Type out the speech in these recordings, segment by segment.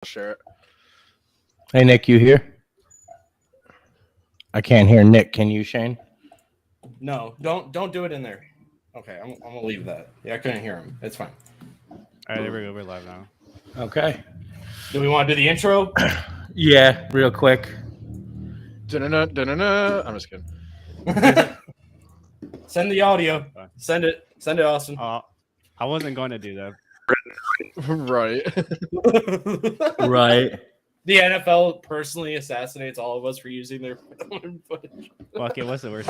Share it. Hey, Nick, you here? I can't hear Nick. Can you, Shane? No, don't do it in there. Okay, I'm gonna leave that. Yeah, I couldn't hear him. It's fine. All right, there we go. We're live now. Okay. Do we want to do the intro? Yeah, real quick. Da-na-na, I'm just kidding. Send the audio. Send it, Austin. I wasn't going to do that. Right. Right. The NFL personally assassinates all of us for using their footage. Fuck it, what's the worst?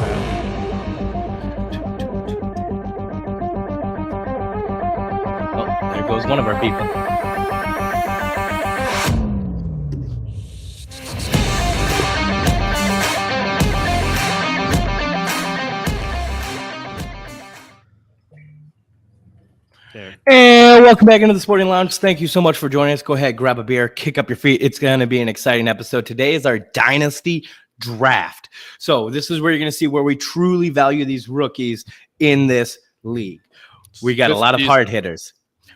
Oh, there goes one of our people. There. And welcome back into the Sporting Lounge. Thank you so much for joining us. Go ahead, grab a beer, kick up your feet. It's going to be an exciting episode. Today is our Dynasty Draft. So this is where you're going to see where we truly value these rookies in this league. We got a lot of hard hitters.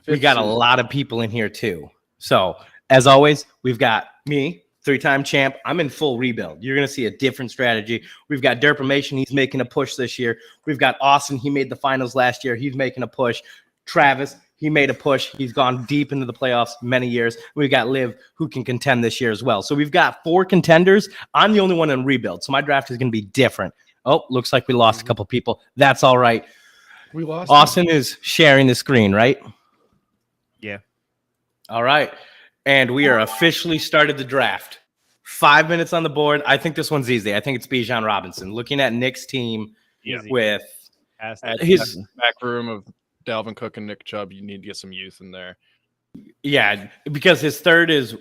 We got a lot of people in here too. So as always, we've got me, three-time champ. I'm in full rebuild. You're going to see a different strategy. We've got Derpamation. He's making a push this year. We've got Austin. He made the finals last year. He's making a push. Travis, he made a push. He's gone deep into the playoffs many years. We've got Liv, who can contend this year as well. So we've got 4 contenders. I'm the only one in rebuild. So my draft is going to be different. Oh, looks like we lost a couple people. That's all right. We lost. Austin is sharing the screen, right? Yeah. All right. And we are officially started the draft. 5 minutes on the board. I think this one's easy. I think it's Bijan Robinson. Looking at Nick's team Easy. with His At back room of Dalvin Cook and Nick Chubb, you need to get some youth in there. yeah, because his third is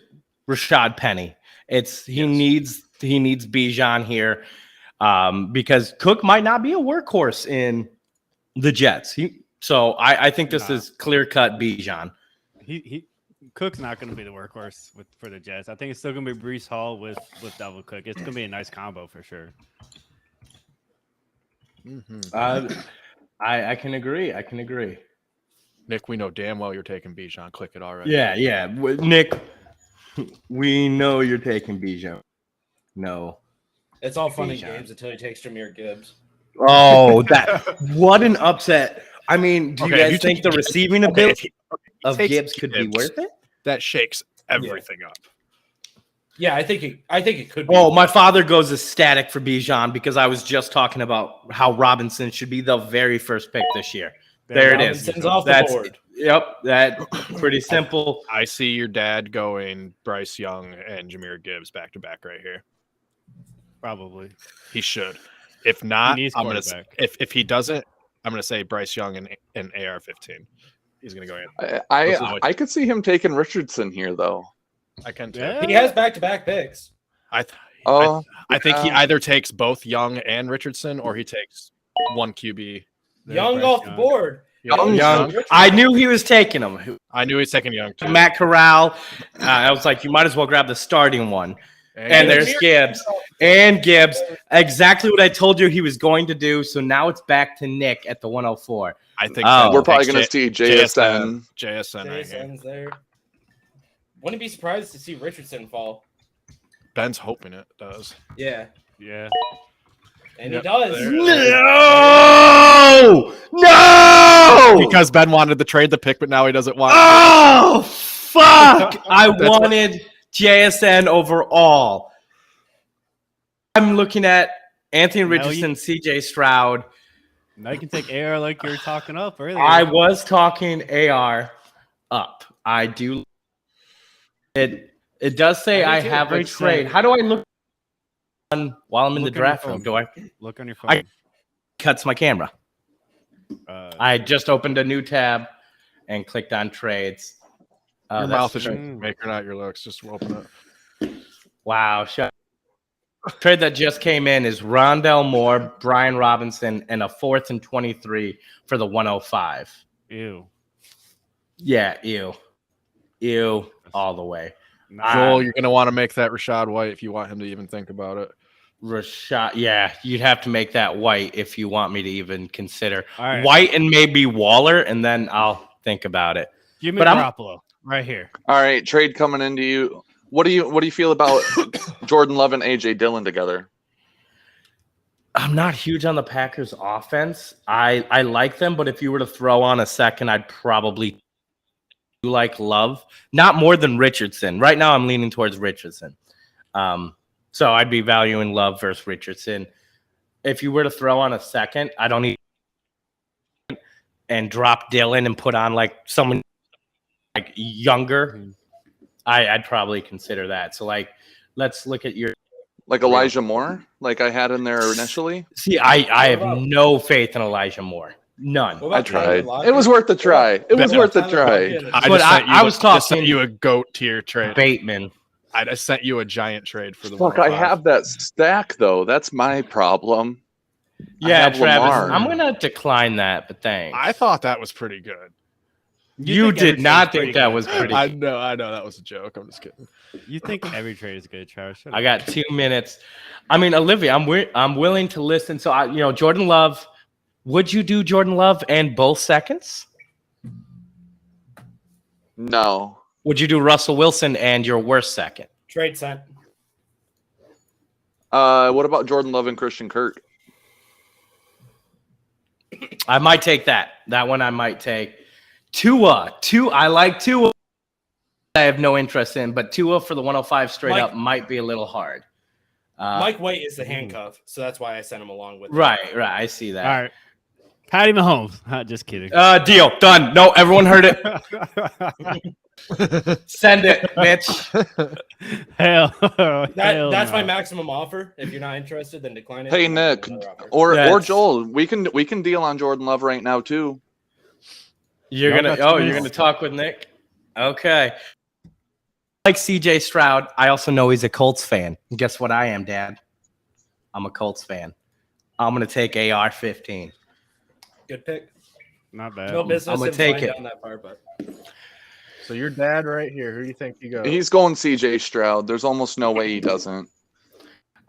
Rashad Penny. He needs Bijan here because Cook might not be a workhorse in the Jets. So I think this is clear cut Bijan. he Cook's not going to be the workhorse for the Jets. I think it's still going to be Breece Hall with Dalvin Cook. It's going to be a nice combo for sure. Mm-hmm. I can agree. Nick, we know damn well you're taking Bijan. Click it already. Yeah. Nick, we know you're taking Bijan. No. It's all fun and games until he takes Jahmyr Gibbs. Oh, what an upset. I mean, do you guys think the receiving ability of Gibbs could be worth it? That shakes everything up. Yeah, I think it could be. Oh, my father goes ecstatic for Bijan because I was just talking about how Robinson should be the very first pick this year. There it is. Robinson's off the board. Yep, that pretty simple. I see your dad going Bryce Young and Jahmyr Gibbs back to back right here. Probably. He should. If not, I'm gonna. If he doesn't, I'm gonna say Bryce Young and AR-15. He's gonna go in. I could see him taking Richardson here though. I can too. Yeah. He has back-to-back picks. I think he either takes both Young and Richardson, or he takes one QB. Young off the board. Young. I knew he was taking him. I knew he's taking Young too. Matt Corral. I was like, you might as well grab the starting one. And there's Gibbs. And Gibbs. Exactly what I told you he was going to do. So now it's back to Nick at the 104. I think we're probably going to see JSN. JSN's there. Wouldn't be surprised to see Richardson fall. Ben's hoping it does. Yeah. Yeah. And he does. No! Because Ben wanted to trade the pick, but now he doesn't want Oh, fuck! I wanted JSN overall. I'm looking at Anthony Richardson, CJ Stroud. Now you can take AR like you were talking up earlier. I was talking AR up. I do. It does say I have a trade. How do I look while I'm in the draft room? Do I look on your phone? I cuts my camera. I just opened a new tab and clicked on trades. your mouth is maker, not your looks. Just open it. Wow. Trade that just came in is Rondell Moore, Brian Robinson, and a 4th and 23 for the 105. Ew. Yeah, ew, all the way. Joel, you're going to want to make that Rachaad White if you want him to even think about it. Rashad, yeah, you'd have to make that White if you want me to even consider All right. White and maybe Waller, and then I'll think about it. Give me But Garoppolo. right here. All right, trade coming into you. What do you feel about Jordan Love and AJ Dillon together? I'm not huge on the Packers offense. I like them, but if you were to throw on a second, I'd probably like Love. Not more than Richardson. Right now I'm leaning towards Richardson. So I'd be valuing Love versus Richardson. If you were to throw on a second, I don't need and drop Dillon and put on like someone like younger. I'd probably consider that. So like let's look at your like Elijah Moore, like I had in there initially. See, I have no faith in Elijah Moore. None. I tried. It was worth the try. It was worth the try. I was talking you a goat tier trade. Bateman. I just sent you a giant trade for the Fuck, I have that stack though. That's my problem. Yeah, Travis, Lamar. I'm gonna decline that, but thanks. I thought that was pretty good. You did not think that was pretty good. I know that was a joke. I'm just kidding. You think every trade is good, Travis? I got 2 minutes. I mean, Olivia, I'm willing to listen. So Jordan Love. Would you do Jordan Love and both seconds? No. Would you do Russell Wilson and your worst second? Trade sent. What about Jordan Love and Christian Kirk? I might take that. That one I might take. Tua. I like Tua. I have no interest in, but Tua for the 105 straight up might be a little hard. Mike White is the handcuff, so that's why I sent him along with. Right. I see that. All right. Patty Mahomes. Just kidding. Deal. Done. No, everyone heard it. Send it, bitch. That's my maximum offer. If you're not interested, then decline it. Hey, Nick, or Joel, we can deal on Jordan Love right now too. You're gonna talk with Nick? Okay. Like CJ Stroud, I also know he's a Colts fan. And guess what I am, Dad? I'm a Colts fan. I'm gonna take AR-15. Good pick. Not bad. No business. I'm gonna take it. Down that far, but. So your dad right here. Who do you think you go? He's going CJ Stroud. There's almost no way he doesn't.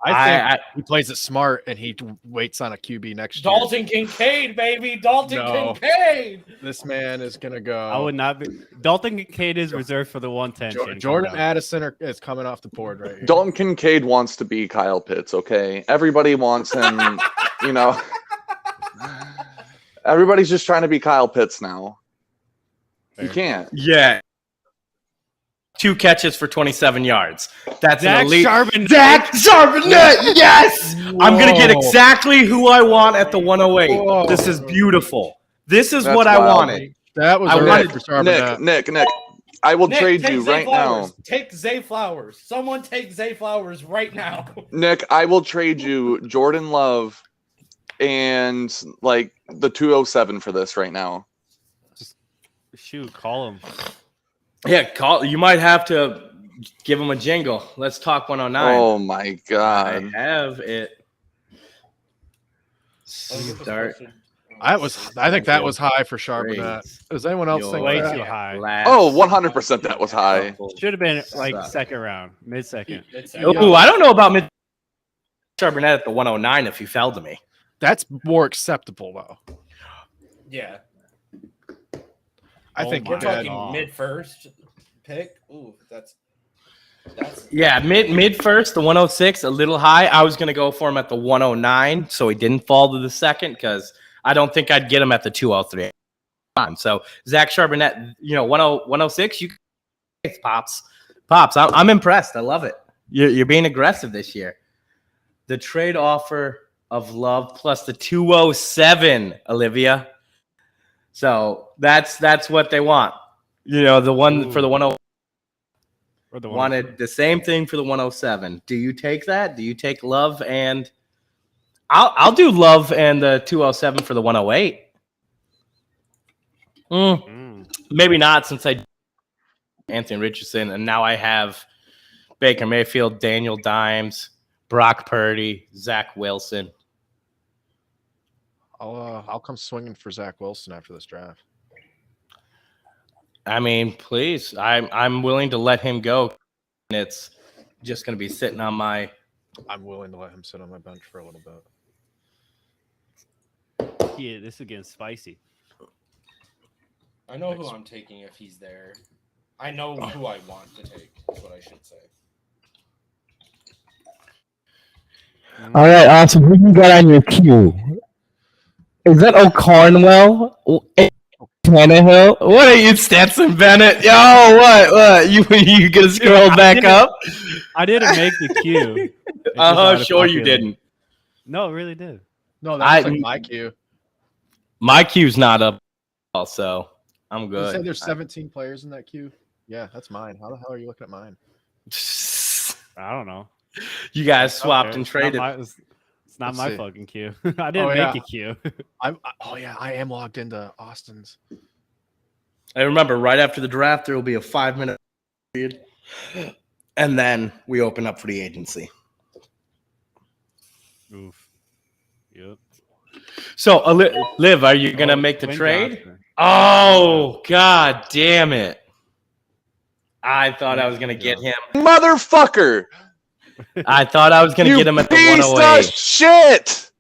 I think he plays it smart and he waits on a QB next year. Dalton Kincaid, baby. Kincaid. This man is going to go. I would not be. Dalton Kincaid is reserved for the 110. Jordan Addison is coming off the board right here. Dalton Kincaid wants to be Kyle Pitts, okay? Everybody wants him, Everybody's just trying to be Kyle Pitts now. You can't. Yeah. 2 catches for 27 yards. That's Zach an elite. Charbonnet. Zach Charbonnet. Yes. Whoa. I'm going to get exactly who I want at the 108. Whoa. This is beautiful. This is what I wanted. That was for Charbonnet. Nick. I will trade you right now. Take Zay Flowers. Someone take Zay Flowers right now. Nick, I will trade you Jordan Love and like the 207 for this right now. Shoot, call him. Yeah, call. You might have to give him a jingle. Let's talk 109. Oh my god! I have it. Start. I think that was high for Charbonnet. Does anyone else think way that? Too high? Oh, 100% that was high. Should have been like second round, mid-second. Oh, I don't know about mid Charbonnet at the 109 if he fell to me. That's more acceptable though. Yeah. I think we're talking mid-first pick. Ooh, that's yeah, mid first, the 106, a little high. I was gonna go for him at the 109, so he didn't fall to the second because I don't think I'd get him at the 203. So Zach Charbonnet, 106, you pops. I'm impressed. I love it. You're being aggressive this year. The trade offer of Love plus the 207, Olivia. So that's what they want. The one for the 107 wanted the same thing for the 107. Do you take that? Do you take Love and I'll do Love and the 207 for the 108. Maybe not since I Anthony Richardson and now I have Baker Mayfield, Daniel Dimes, Brock Purdy, Zach Wilson. I'll come swinging for Zach Wilson after this draft. I mean, please. I'm willing to let him go. It's just going to be sitting on my. I'm willing to let him sit on my bench for a little bit. Yeah, this is getting spicy. I know who I'm taking if he's there. I know who I want to take. Is what I should say. All right, awesome. Who you got on your queue? Is that O'Cornwell? Tannehill? What are you, Stetson Bennett? Yo, what? You gonna scroll back up? I didn't make the queue. Sure you didn't. No, it really did. No, that's like my queue. My queue's not up, so I'm You good. said there's 17 players in that queue. Yeah, that's mine. How the hell are you looking at mine? I don't know. You guys swapped and traded. It's not my fucking queue. I didn't Oh, make a queue. I am logged into Austin's. I remember right after the draft, there will be a 5-minute period, and then we open up for the agency. Oof. Yep. So, Liv, are you gonna make the trade? Johnson. Oh, god damn it! I thought I was gonna get him. Motherfucker! I thought I was gonna get him at the piece 108. of shit!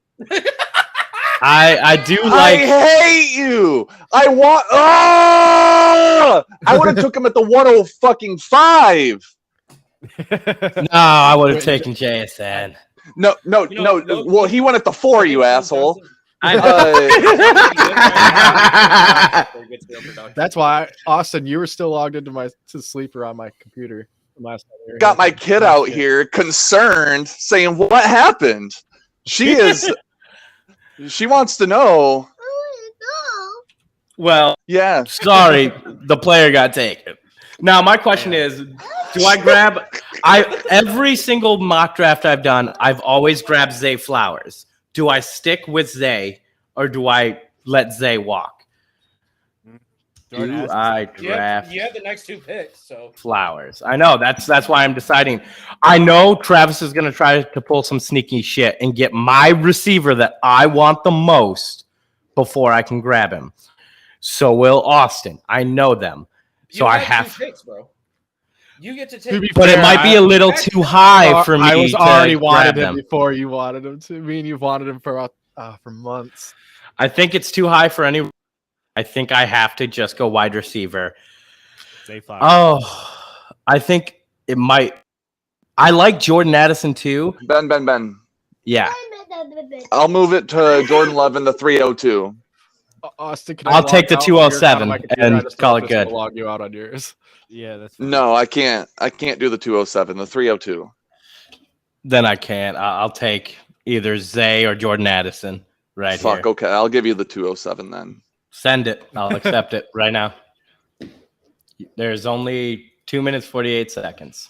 I do I like. hate you. I want. Oh! I would have took him at the 105. No, I would have taken JSN. No. Well, he went at the 4, you asshole. That's why, Austin, you were still logged into to Sleeper on my computer. Got my kid out here concerned, saying, "What happened?" She wants to know. Well, Yeah. sorry, the player got taken. Now my question is, do I grab? Every single mock draft I've done, I've always grabbed Zay Flowers. Do I stick with Zay or do I let Zay walk? Do I draft? You have the next 2 picks, so Flowers? I know that's why I'm deciding. I know Travis is going to try to pull some sneaky shit and get my receiver that I want the most before I can grab him. So will Austin. I know them. So I have 2 picks, bro. You get to take, but it might be a little too high for me. I was already wanted him him before you wanted him to. Me and you've wanted him for months. I think it's too high for any. I think I have to just go wide receiver. Oh, I think it might. I like Jordan Addison too. Ben. Yeah. I'll move it to Jordan Love in the 302. Austin, I'll take the 207 and call it good. Log you out on yours. Yeah, that's fine. No, I can't. I can't do the 207. The 302. Then I can't. I'll take either Zay or Jordan Addison right here. Fuck. Okay, I'll give you the 207 then. Send it. I'll accept it right now. There's only 2 minutes 48 seconds.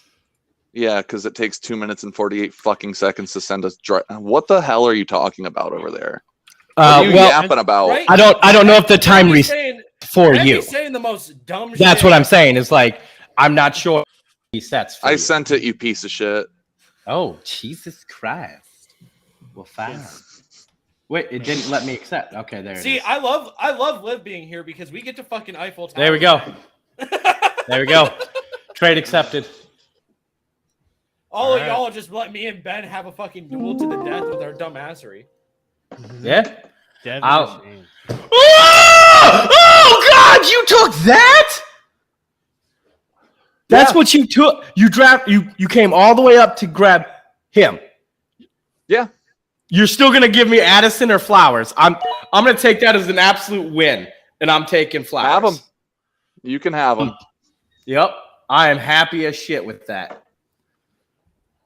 Yeah, because it takes 2 minutes and 48 fucking seconds to send us. What the hell are you talking about over there? What are you yapping about? right? I don't know if the time for you. Saying the most dumb shit. That's what I'm saying. It's like I'm not sure he sets. I sent it, you piece of shit. Oh, Jesus Christ! Well, fast. Wait, it didn't let me accept. Okay, there. See, it is. I love Liv being here because we get to fucking Eiffel Tower. There we go. There we go. Trade accepted. All of y'all just let me and Ben have a fucking duel to the death with our dumbassery. Yeah. Oh, oh God! You took that? That's what you took. You draft. You came all the way up to grab him. Yeah. You're still gonna give me Addison or Flowers? I'm gonna take that as an absolute win, and I'm taking Flowers. Have them. You can have them. Yep. I am happy as shit with that.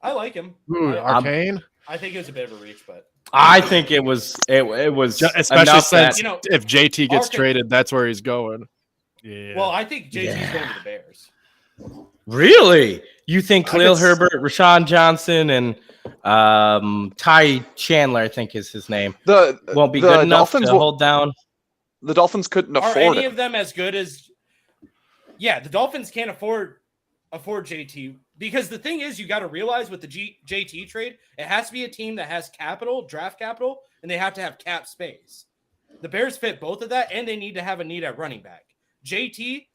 I like him. Arcane. I think it was a bit of a reach, but I think it was especially since that, if JT gets traded, that's where he's going. yeah. Well, I think JT's going to the Bears. Really? You think Khalil Herbert, Rashawn Johnson, and Ty Chandler, I think is his name, won't be good enough to hold down? The Dolphins couldn't afford Are any it. of them as good as? Yeah, the Dolphins can't afford JT because the thing is, you got to realize with the JT trade, it has to be a team that has capital, draft capital, and they have to have cap space. The Bears fit both of that, and they need to have a need at running back. JT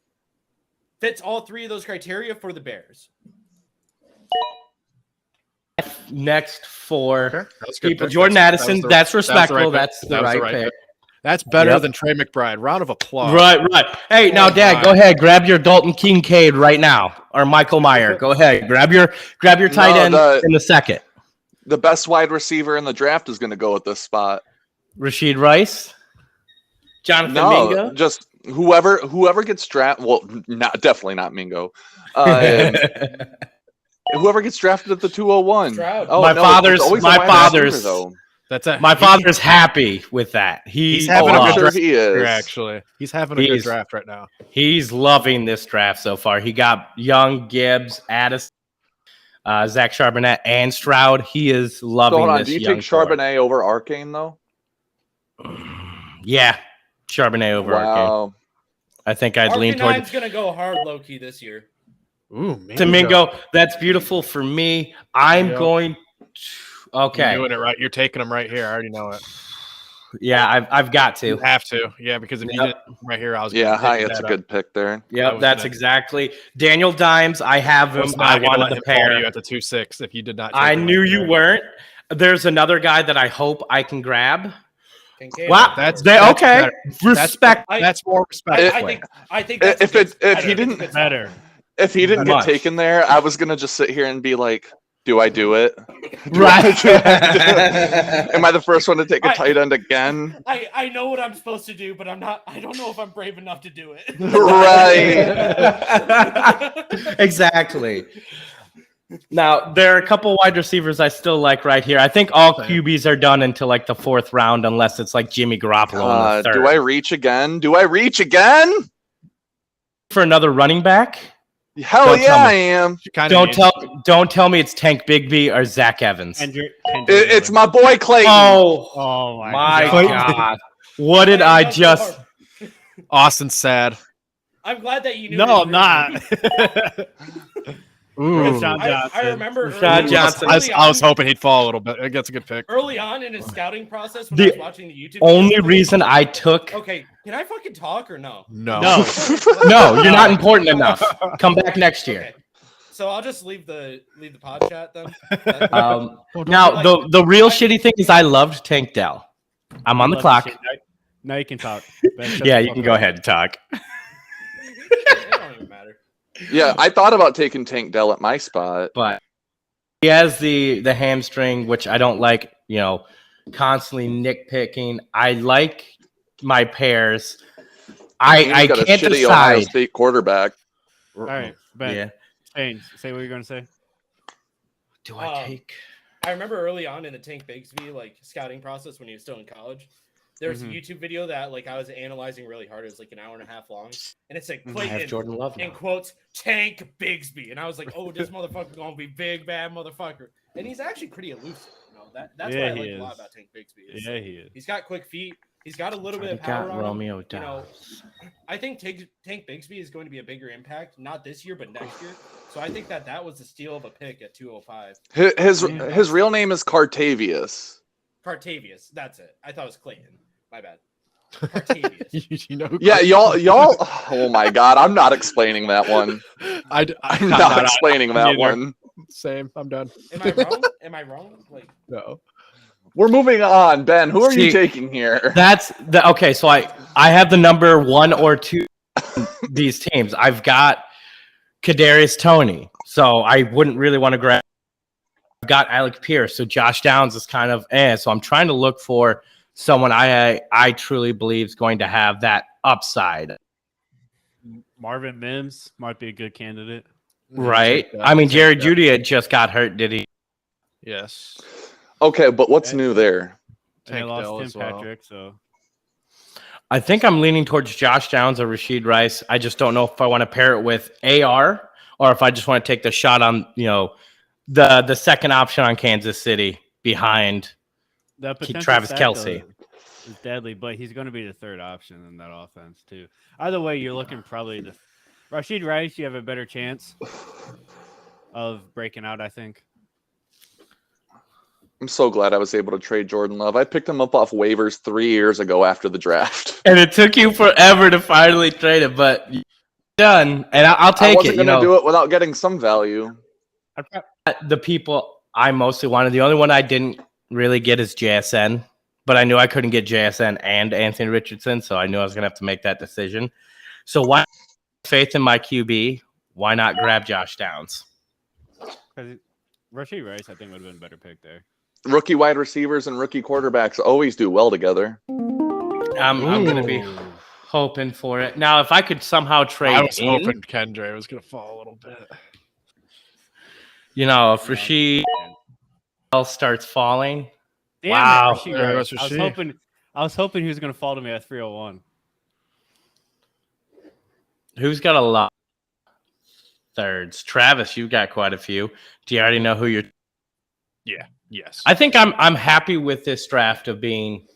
fits all 3 of those criteria for the Bears. Next for That's good people, pick. Jordan Addison. That's respectful. That's That's the right pick. That's better than Trey McBride. Round of applause. Right. Hey, now, Dad, go ahead. Grab your Dalton Kincaid right now, or Michael Mayer. Go ahead. Grab your tight end in the second. The best wide receiver in the draft is going to go at this spot. Rashid Rice, Jonathan Mingo. Just whoever gets drafted. Well, definitely not Mingo. Whoever gets drafted at the 201. Stroud. My father's. That's it. My father's happy with that. He's having a good draft. He is. Actually, he's having a good draft right now. He's loving this draft so far. He got Young, Gibbs, Addison, Zach Charbonnet, and Stroud. He is loving this. Do you take Charbonnet over Arcane though? Yeah, Charbonnet over Arcane. I think I'd lean toward. Arcanine's gonna go hard low key this year. Ooh, Domingo, that's beautiful for me. I'm going. Okay, you're doing it right. You're taking them right here. I already know it. Yeah, I've got to. You have to. Yeah, because if you did it right here, I was. It's a good pick there. Yep, that's exactly Daniel Dimes. I have him. I wanted the pair. You at the 2-6 if you did not. I knew you weren't. There's another guy that I hope I can grab. Wow, that's okay. Respect. That's more respect. I think if he didn't get taken there, I was gonna just sit here and be like, do I do it? Right. Am I the first one to take a tight end again? I know what I'm supposed to do, but I don't know if I'm brave enough to do it. Right. Exactly. Now, there are a couple wide receivers I still like right here. I think all QBs are done until like the 4th round, unless it's like Jimmy Garoppolo in the 3rd. Do I reach again? For another running back? Hell yeah, I am. Don't tell me it's Tank Bigsby or Zach Evans. It's my boy Clayton. Oh my God. What did I just... Austin sad. I'm glad that you knew. No, I'm not. I remember Rashad Johnson. I was hoping he'd fall a little bit. That's a good pick. Early on in his scouting process, when I was watching the YouTube. Only reason I took. Okay, can I fucking talk or no? No, no, you're not important enough. Come back next year. Okay. So I'll just leave the pod chat then. Now the real shitty thing is I loved Tank Dell. I'm on the clock. Now you can talk. Yeah, you can go ahead and talk. It don't even matter. Yeah, I thought about taking Tank Dell at my spot, but he has the hamstring, which I don't like. Constantly nitpicking. I like my pairs. I got can't a shitty decide. Ohio State quarterback. All right, Ben. Yeah. Say what you're gonna say. Do I take? I remember early on in the Tank Bigsby scouting process when he was still in college. There was a YouTube video that I was analyzing really hard. It was an hour and a half long, and it said Clayton Jordan Love in quotes Tank Bigsby, and I was like, oh, this motherfucker gonna be big bad motherfucker, and he's actually pretty elusive. That's what I like a lot about Tank Bigsby. He is. He's got quick feet. He's got a little bit of power on Romeo him. I think Tank Bigsby is going to be a bigger impact, not this year, but next year. So I think that was a steal of a pick at 205. His real name is Cartavius. Cartavius, that's it. I thought it was Clayton. My bad. Cartavius. Yeah, y'all. Oh my God, I'm not explaining that one. I'm not explaining that one. Same. I'm done. Am I wrong? No. We're moving on, Ben. Who are you taking here? Okay. So I have the number 1 or 2 these teams. I've got Kadarius Toney, so I wouldn't really want to grab. I've got Alec Pierce, so Josh Downs is kind of So I'm trying to look for someone I truly believe is going to have that upside. Marvin Mims might be a good candidate. Right. I mean, Jerry Jeudy had just got hurt, did he? Yes. Okay, but what's new there? They lost Tim Patrick, so I think I'm leaning towards Josh Downs or Rashid Rice. I just don't know if I want to pair it with AR or if I just want to take the shot on, the second option on Kansas City behind Travis Kelce. Is deadly, but he's going to be the third option in that offense too. Either way, you're looking probably Rashid Rice. You have a better chance of breaking out, I think. I'm so glad I was able to trade Jordan Love. I picked him up off waivers 3 years ago after the draft. And it took you forever to finally trade it, but you're done. And I'll take it. I wasn't going to do it without getting some value. The people I mostly wanted, the only one I didn't really get is JSN, but I knew I couldn't get JSN and Anthony Richardson, so I knew I was going to have to make that decision. So why faith in my QB? Why not grab Josh Downs? Because Rashee Rice, I think, would have been a better pick there. Rookie wide receivers and rookie quarterbacks always do well together. I'm going to be hoping for it. Now, if I could somehow trade I was hoping Kendra was going to fall a little bit. You know, if Rashee starts falling. Damn wow. It, I was hoping he was going to fall to me at 301. Who's got a lot of thirds? Travis, you've got quite a few. Do you already know who you're? Yeah. Yes. I think I'm happy with this draft of being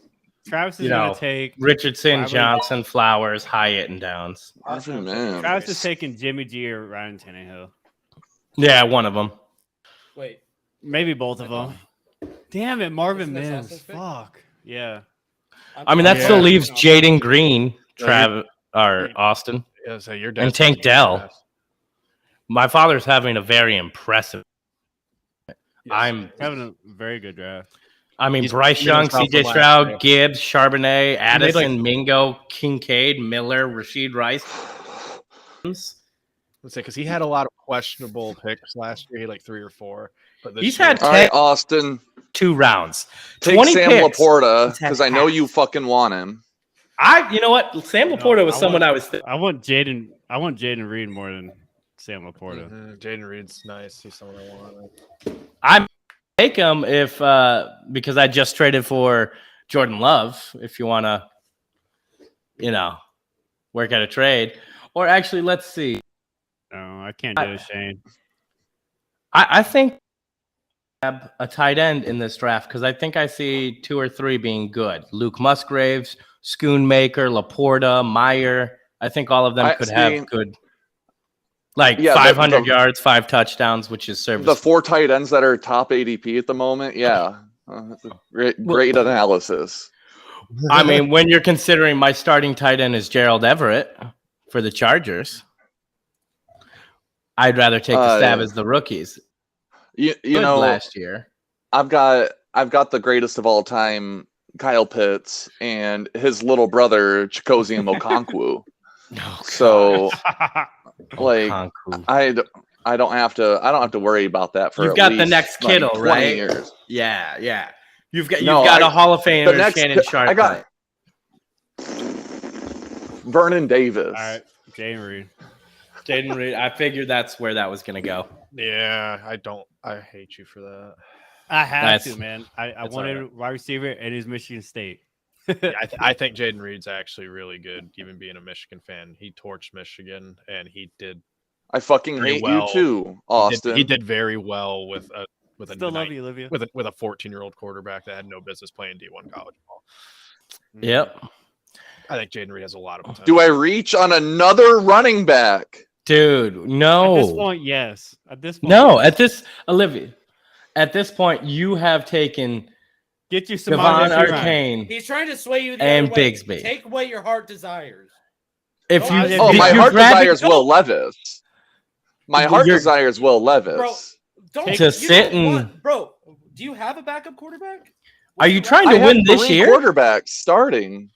Travis is going to take Richardson, Johnson, Flowers, Hyatt, and Downs. Man. Travis is taking Jimmy G or Ryan Tannehill. Yeah, one of them. Wait. Maybe both of them. Damn it, Marvin Mims. Fuck. Yeah. I mean, that still leaves Jaden Green, Travis, or Austin, Yeah, so you're and Tank Dell. My father's having a very impressive. Yes. I'm having a very good draft. I mean, He's Bryce Young, CJ last Stroud, year. Gibbs, Charbonnet, Addison, like- Mingo, Kincaid, Miller, Rashid Rice. Let's say because he had a lot of questionable picks last year. He had like 3 or 4. But this He's year, had All right, Austin, 2 rounds. take 20 Sam picks. Laporta He's had because I know half. you fucking want him. You know what? Sam Laporta was someone I was. I want Jaden Reed more than Sam Laporta. Jaden Reed's nice. He's someone I want. I take him if because I just traded for Jordan Love. If you want to, work out a trade, or actually, let's see. No, I can't do it, Shane. I think I have a tight end in this draft because I think I see 2 or 3 being good. Luke Musgraves, Schoonmaker, Laporta, Meyer. I think all of them could have good, 500 yards, 5 touchdowns, which is serviceable. The 4 tight ends that are top ADP at the moment, yeah. That's a great analysis. I mean, when you're considering my starting tight end is Gerald Everett for the Chargers, I'd rather take the stab as the rookies. You know, last year I've got the greatest of all time, Kyle Pitts, and his little brother Chikoziem Okonkwo. So, like, I don't have to worry about that for. You've at got least, the next like, Kittle, 20 right? years. Yeah. You've got a Hall of Famer, Shannon Sharp. I got Vernon Davis. All right, Jaden Reed. I figured that's where that was going to go. Yeah, I hate you for that. I have to, man. I wanted a wide receiver, and he's Michigan State. Yeah, I think Jaden Reed's actually really good, even being a Michigan fan. He torched Michigan, and he did. I fucking hate you too, Austin. He did very well with a love you, Olivia. with a 14-year-old quarterback that had no business playing D1 college ball. Yep. I think Jaden Reed has a lot of potential. Do I reach on another running back? Dude, no. At this point, yes. At this point, no. yes. Olivia. At this point, you have taken get you some Devon Arcane. He's trying to sway you the and other way. Bigsby. Take what your heart desires. If you, my heart desires Will Levis. My heart desires Will Levis. Bro, don't to sit and bro. Do you have a backup quarterback? Are you trying to win this year? Quarterbacks starting.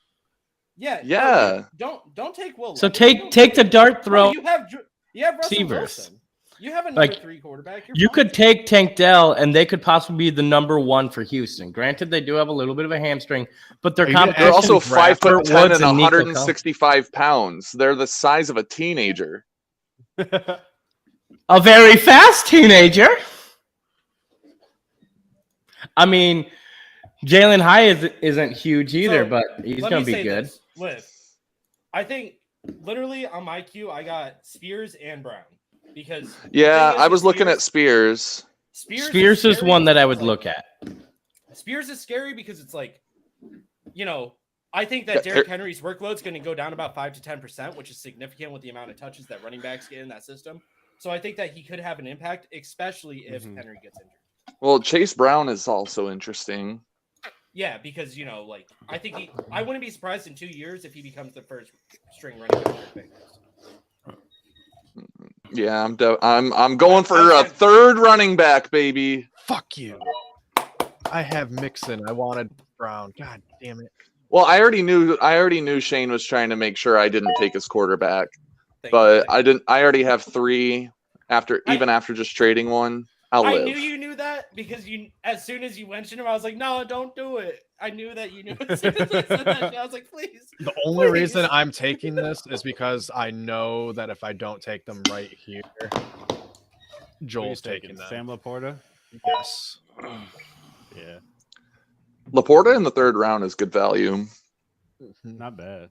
Yeah. Don't take Will. So take the dart throw. You have Russell receivers. Wilson. You have another 3 quarterback. You could take Tank Dell, and they could possibly be the number 1 for Houston. Granted, they do have a little bit of a hamstring, but they're They're also 5'10" and 165 pounds. They're the size of a teenager. A very fast teenager. I mean, Jalen Hyatt isn't huge either, but he's going to be good. I think literally on my queue, I got Spears and Brown because I was looking at Spears. Spears is one that I would look at. Spears is scary because it's like, I think that Derrick Henry's workload is going to go down about 5 to 10%, which is significant with the amount of touches that running backs get in that system. So I think that he could have an impact, especially if Henry gets injured. Well, Chase Brown is also interesting. Yeah, because I think I wouldn't be surprised in 2 years if he becomes the first string running back. Yeah, I'm going for a third running back, baby. Fuck you. I have Mixon. I wanted Brown. God damn it. Well, I already knew Shane was trying to make sure I didn't take his quarterback, but I didn't. I already have 3 after just trading one. I'll live. I knew you knew that because as soon as you mentioned him, I was like, no, don't do it. I knew that you knew as soon as I said that shit. I was like, please. The only reason I'm taking this is because I know that if I don't take them right here, Joel's taking them. Sam Laporta? Yes. Yeah. Laporta in the 3rd round is good value. Not bad.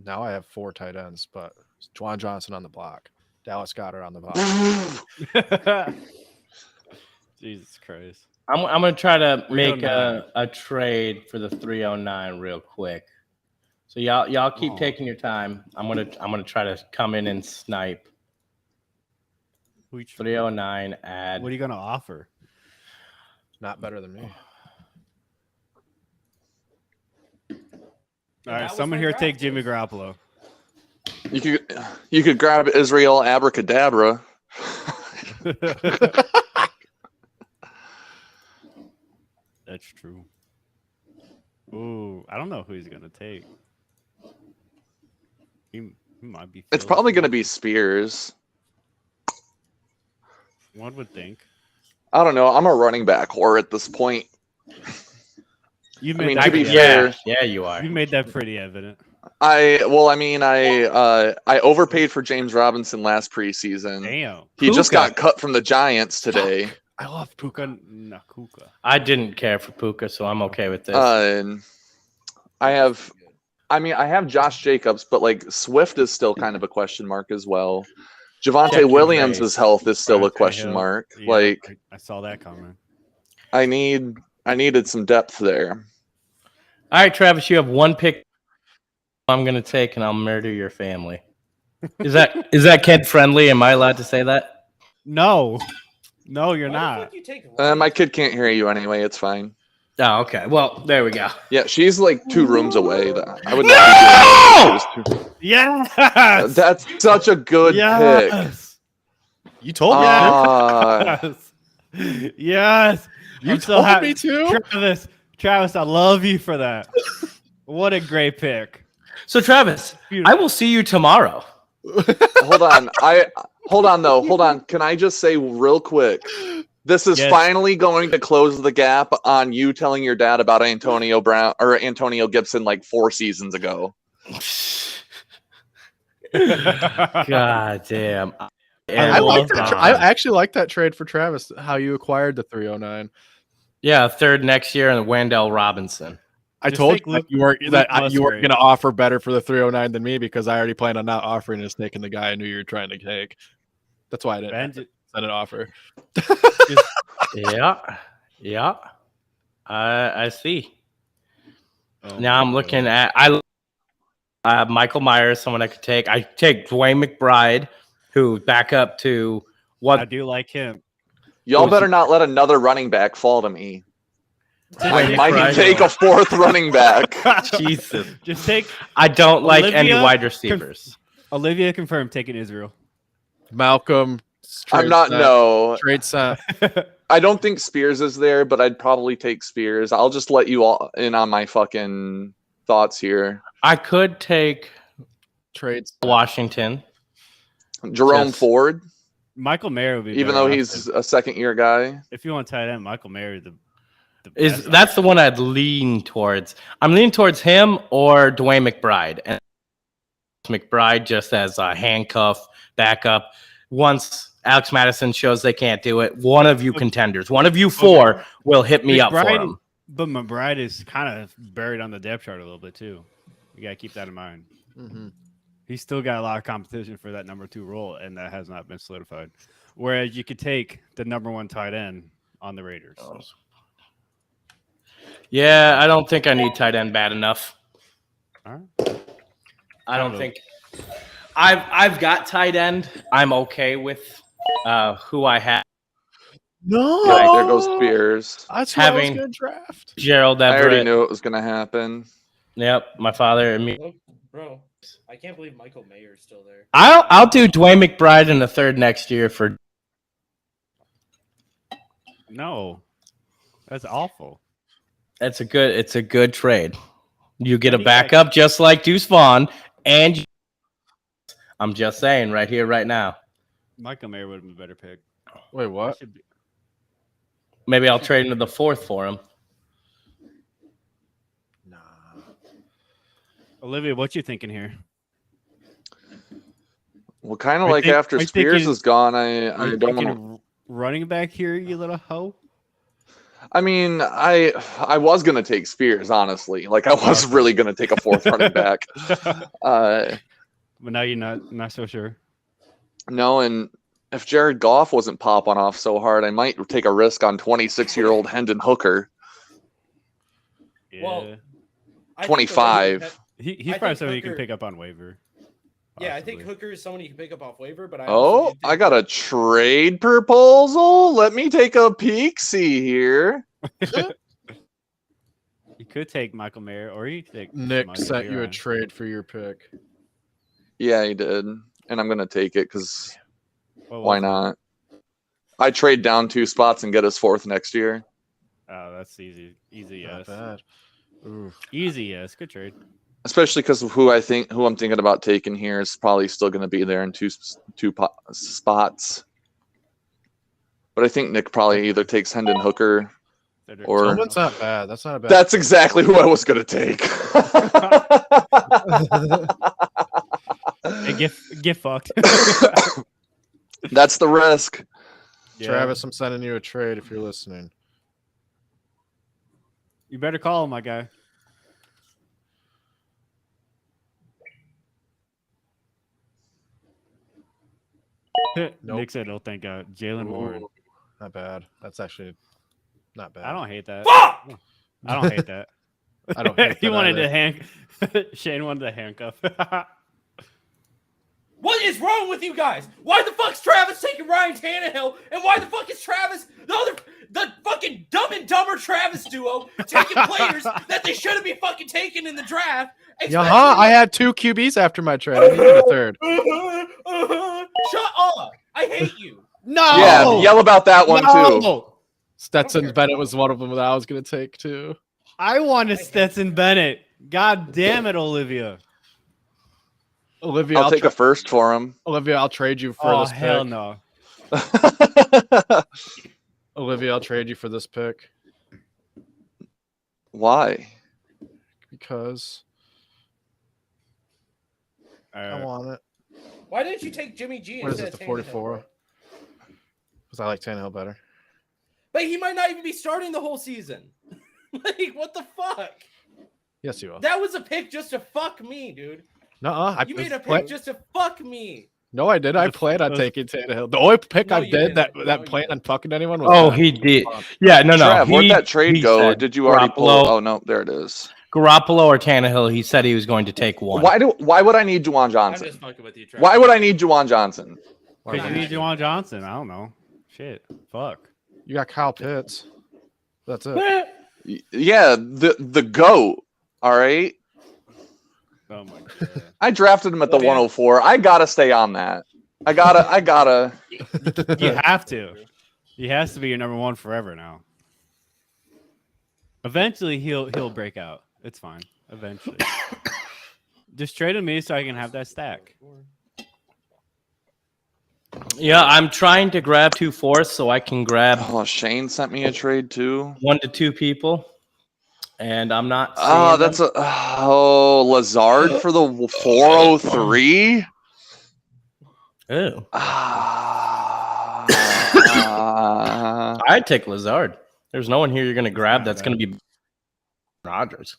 Now I have 4 tight ends, but Juwan Johnson on the block. Dallas Goedert on the block. Jesus Christ. I'm gonna try to make a trade for the 309 real quick. So y'all keep taking your time. I'm gonna try to come in and snipe. 309 add. What are you gonna offer? Not better than me. All right, someone here take Jimmy Garoppolo. You could grab Israel Abracadabra. That's true. Ooh, I don't know who he's gonna take. He might be. It's probably gonna be Spears. One would think. I don't know. I'm a running back whore at this point. You made to be fair, yeah, you are. You made that pretty evident. I overpaid for James Robinson last preseason. Damn. He just got cut from the Giants today. Fuck. I love Puka Nakuka. I didn't care for Puka, so I'm okay with this. I have Josh Jacobs, but like Swift is still kind of a question mark as well. Javonte Williams' health is still a question mark. Yeah, like I saw that coming. I needed some depth there. All right, Travis, you have 1 pick I'm going to take, and I'll murder your family. Is that kid friendly? Am I allowed to say that? No, you're not. My kid can't hear you anyway. It's fine. Oh, okay. Well, there we go. Yeah, she's like 2 rooms away. I would not be doing that. Yeah, that's such a good pick. You told me that. Yes. You told me to. Travis, I love you for that. What a great pick. So, Travis, I will see you tomorrow. Hold on. Can I just say real quick? This is finally going to close the gap on you telling your dad about Antonio Brown or Antonio Gibson like 4 seasons ago. God damn. I actually like that trade for Travis, how you acquired the 309. Yeah, 3rd next year and Wendell Robinson. I told you you weren't going to offer better for the 309 than me because I already planned on not offering and taking the guy I knew you were trying to take. That's why I didn't send an offer. Yeah. I see. Now I'm looking at Michael Myers, someone I could take. I take Dwayne McBride, who back up to what I do like him. Y'all better not let another running back fall to me. I might take a 4th running back. Jesus. Just take. I don't like any wide receivers. Olivia confirmed taking Israel. Malcolm. I'm not. No. Trade set. I don't think Spears is there, but I'd probably take Spears. I'll just let you all in on my fucking thoughts here. I could take trades Washington. Jerome Ford. Michael Mayer would be even though he's a 2nd-year guy. If you want tight end, Michael Mayer that's the one I'd lean towards. I'm leaning towards him or Dwayne McBride. And McBride just as a handcuff backup. Once Alex Madison shows they can't do it, one of you contenders, one of you 4 will hit me up for him. But McBride is kind of buried on the depth chart a little bit too. You got to keep that in mind. Mm-hmm. He's still got a lot of competition for that number 2 role, and that has not been solidified. Whereas you could take the number 1 tight end on the Raiders. Yeah, I don't think I need tight end bad enough. All right. I don't think I've got tight end. I'm okay with who I have. No, there goes Spears. That's what I was gonna draft. Gerald Everett. I already knew it was gonna happen. Yep, my father and me. Bro, I can't believe Michael Mayer is still there. I'll do Dwayne McBride in the 3rd next year for. No, that's awful. It's a good trade. You get a backup just like Deuce Vaughn, and I'm just saying right here, right now. Michael Mayer would have been a better pick. Wait, what? Maybe I'll trade into the 4th for him. Nah. Olivia, what you thinking here? Well, kind of like after Spears is gone, I don't want running back here, you little hoe. I mean, I was gonna take Spears, honestly. Like I was really gonna take a 4th running back. But now you're not so sure. No, and if Jared Goff wasn't popping off so hard, I might take a risk on 26-year-old Hendon Hooker. Yeah. Well, 25. He's probably somebody you can pick up on waiver. Yeah, I think Hooker is someone you can pick up off waiver, but I got a trade proposal. Let me take a peek-see here. You could take Michael Mayer, or you could take Nick sent you a trade for your pick. Yeah, he did, and I'm gonna take it because why not? I trade down 2 spots and get his 4th next year. Oh, that's easy. Easy, Not yes. bad. Ooh. Easy, yes. Good trade. Especially because who I'm thinking about taking here is probably still going to be there in two spots. But I think Nick probably either takes Hendon Hooker or. That's not bad. That's not a bad. That's exactly who I was going to take. Hey, get fucked. That's the risk. Yeah. Travis, I'm sending you a trade if you're listening. You better call him, my guy. Nope. Nick said he'll thank Jalen Warren. Not bad. That's actually not bad. I don't hate that. Fuck! I don't hate that. I don't hate He that wanted either. Shane wanted to handcuff. What is wrong with you guys? Why the fuck's Travis taking Ryan Tannehill? And why the fuck is Travis, the fucking Dumb and Dumber Travis duo, taking players that they shouldn't be fucking taking in the draft? I had 2 QBs after my trade. I needed a 3rd. Shut up! I hate you. No. Yeah, yell about that one too. Stetson Bennett was one of them that I was going to take too. I wanted Stetson Bennett. God damn it, Olivia. Olivia, I'll take a 1st for him. Olivia, I'll trade you for this pick. Hell no. Olivia, I'll trade you for this pick. Why? Because I want it. Why didn't you take Jimmy G What is instead it, the of 44? Tannehill? Because I like Tannehill better. But he might not even be starting the whole season. Like, what the fuck? Yes, you will. That was a pick just to fuck me, dude. Nuh-uh. You made a pick just to fuck me. No, I did. I planned on taking Tannehill. The only pick No, I you did didn't. that No, planned on fucking anyone was Oh, that. he did. Yeah, no. Trav, where'd that he trade go? said Did you already pull? Garoppolo- Oh no, there it is. Garoppolo or Tannehill, he said he was going to take one. Why would I need Juwan I'm Johnson? just fucking with you, Travis. Why would I need Juwan Johnson? Because you need Juwan Johnson. I don't know. Shit. Fuck. You got Kyle Pitts. That's it. Yeah, the GOAT. All right. Oh my god. I drafted him at the Well, yeah. 104. I gotta stay on that. I gotta. You have to. He has to be your number 1 forever now. Eventually he'll break out. It's fine. Eventually. Just trade him me so I can have that stack. Yeah, I'm trying to grab 2 fourths so I can grab Oh, Shane sent me a trade too. 1 to 2 people. And I'm not. Oh, seeing that's them. Lazard for the 403. Ew. Ah. I'd take Lazard. There's no one here you're going to grab that's going to be Rodgers.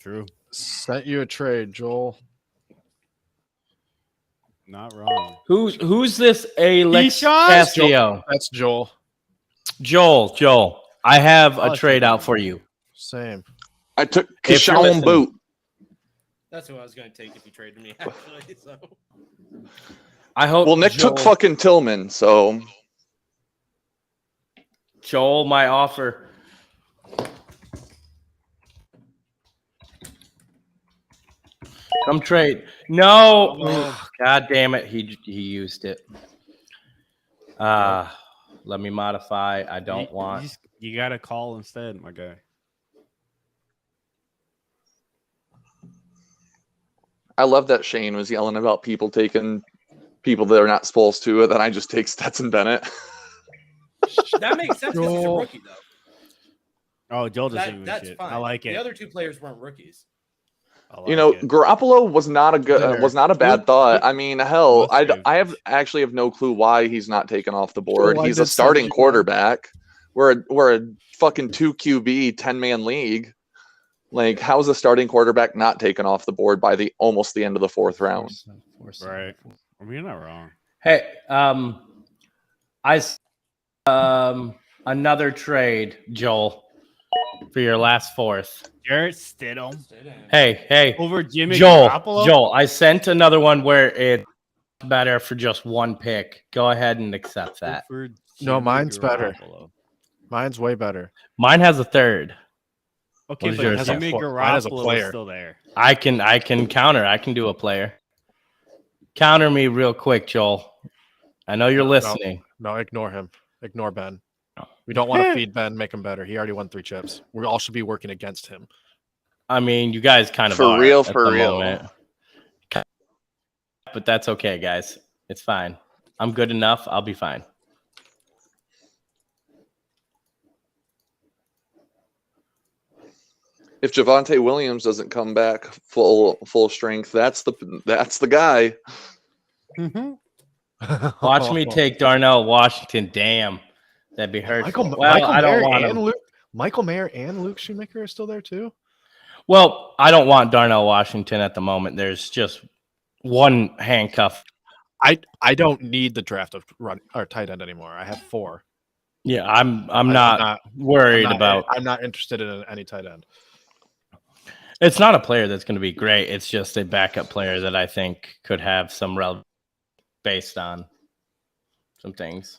True. Sent you a trade, Joel. Not wrong. Who's this? Alex Keyshawn? Castillo. That's Joel. Joel. I have a trade out for you. Same. I took If you're Keyshawn listening. Boot. That's who I was going to take if you traded me, actually. So. I hope. Well, Nick took fucking Tillman, so Joel, my offer. Come trade. No. God damn it. He used it. Let me modify. I don't want. You got to call instead, my guy. I love that Shane was yelling about people taking people that are not supposed to, and then I just take Stetson Bennett. That makes sense because he's a rookie, though. Oh, Joel doesn't That's shit. fine. I like it. The other two players weren't rookies. Garoppolo was not a bad thought. I mean, hell, I actually have no clue why he's not taken off the board. He's a starting quarterback. We're a fucking 2 QB 10-man league. Like, how is a starting quarterback not taken off the board by almost the end of the 4th round? Right. I mean, you're not wrong. Hey, another trade, Joel, for your last 4th. Jarrett Stidham. Hey. Over Jimmy Garoppolo? Joel, I sent another one where it's better for just 1 pick. Go ahead and accept that. No, mine's better. Mine's way better. Mine has a 3rd. Okay, but Jimmy Garoppolo is still there. I can counter. I can do a player. Counter me real quick, Joel. I know you're listening. No, ignore him. Ignore Ben. We don't want to feed Ben, make him better. He already won 3 chips. We all should be working against him. I mean, you guys kind of for are real. Moment. But that's okay, guys. It's fine. I'm good enough. I'll be fine. If Javonte Williams doesn't come back full strength, that's the guy. Mm-hmm. Watch me take Darnell Washington. Damn, that'd be hurtful. I don't want him. Michael Mayer and Luke Shoemaker are still there too. Well, I don't want Darnell Washington at the moment. There's just one handcuff. I don't need the draft of tight end anymore. I have 4. Yeah, I'm not worried about. I'm not interested in any tight end. It's not a player that's going to be great. It's just a backup player that I think could have some relevance based on some things.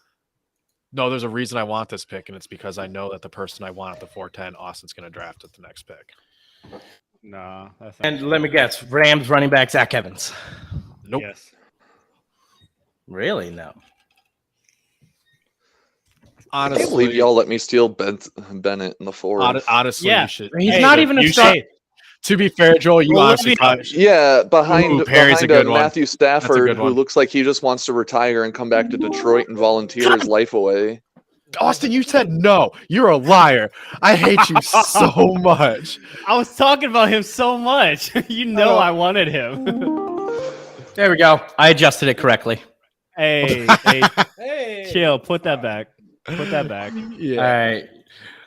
No, there's a reason I want this pick, and it's because I know that the person I want at the 410, Austin's going to draft at the next pick. No. And let me guess, Rams running back Zach Evans. Nope. Yes. Really? No. Honestly, I can't believe y'all let me steal Bennett in the 4th. Honestly, yeah. you should. He's not even a starter. To be fair, Joel, you honestly probably should. Yeah, behind Matthew one. Stafford, who looks like he just wants to retire and come back to Detroit and volunteer his life away. Austin, you said no. You're a liar. I hate you so much. I was talking about him so much. I wanted him. There we go. I adjusted it correctly. Hey, chill. Put that back. Yeah.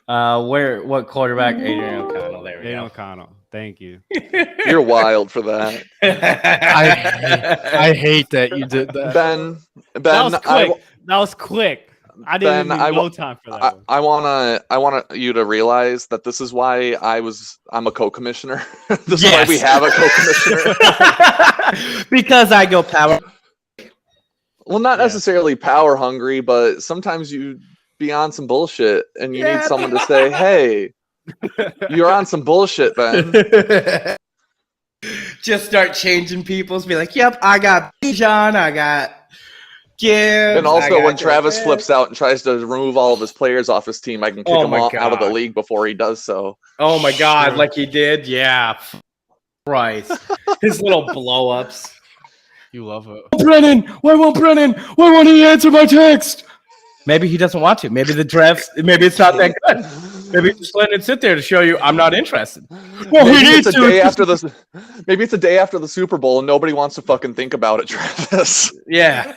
All right. What quarterback? Adrian O'Connell. There we go. O'Connell. Thank you. You're wild for that. I hate that you did that. Ben, that was quick. I didn't even no time for that. I want you to realize that this is why I'm a co-commissioner. This is why we have a co-commissioner. Because I go power. Well, not necessarily power hungry, but sometimes you be on some bullshit and you need someone to say, "Hey, you're on some bullshit, Ben." Just start changing people's. Be like, "Yep, I got Bijan, I got Gibbs." And also, when Travis flips out and tries to remove all of his players off his team, I can kick him out of the league before he does so. Oh my God, like he did? Yeah. Christ. His little blow-ups. You love it. Brennan! Why won't he answer my text? Maybe he doesn't want to. Maybe maybe it's not that good. Maybe just letting it sit there to show you I'm not interested. Well, maybe it's a day after the Super Bowl and nobody wants to fucking think about it, Travis. Yeah.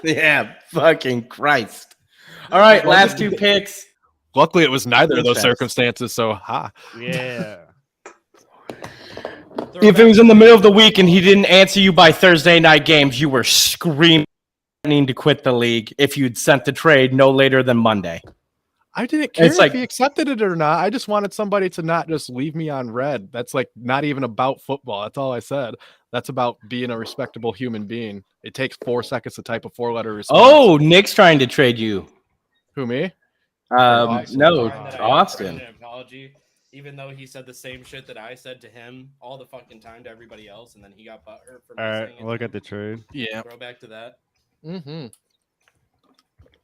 Yeah, fucking Christ. All right, last 2 picks. Luckily, it was neither of those circumstances, so Yeah. If it was in the middle of the week and he didn't answer you by Thursday night games, you were screaming to quit the league if you'd sent the trade no later than Monday. I didn't care if he accepted it or not. I just wanted somebody to not just leave me on red. That's like not even about football. That's all I said. That's about being a respectable human being. It takes 4 seconds to type a 4-letter response. Oh, Nick's trying to trade you. Who, me? No, Austin. Apology. Even though he said the same shit that I said to him all the fucking time to everybody else, and then he got butthurt for me saying it. Look at the trade. Yeah. Throw back to that. Mm-hmm.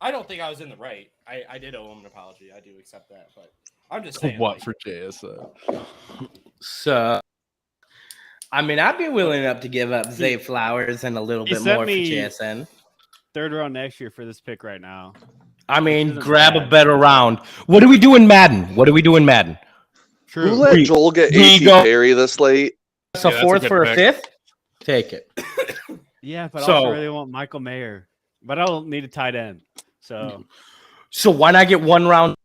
I don't think I was in the right. I did owe him an apology. I do accept that, but I'm just saying. What for JSA? So I mean, I'd be willing up to give up Zay Flowers and a little bit more for JSN. 3rd round next year for this pick right now. I mean, grab a better round. What do we do in Madden? Who let Joel get A.T. Perry this late? So yeah, 4th for a 5th? Take it. Yeah, but I also really want Michael Mayer. But I don't need a tight end. So why not get 1 round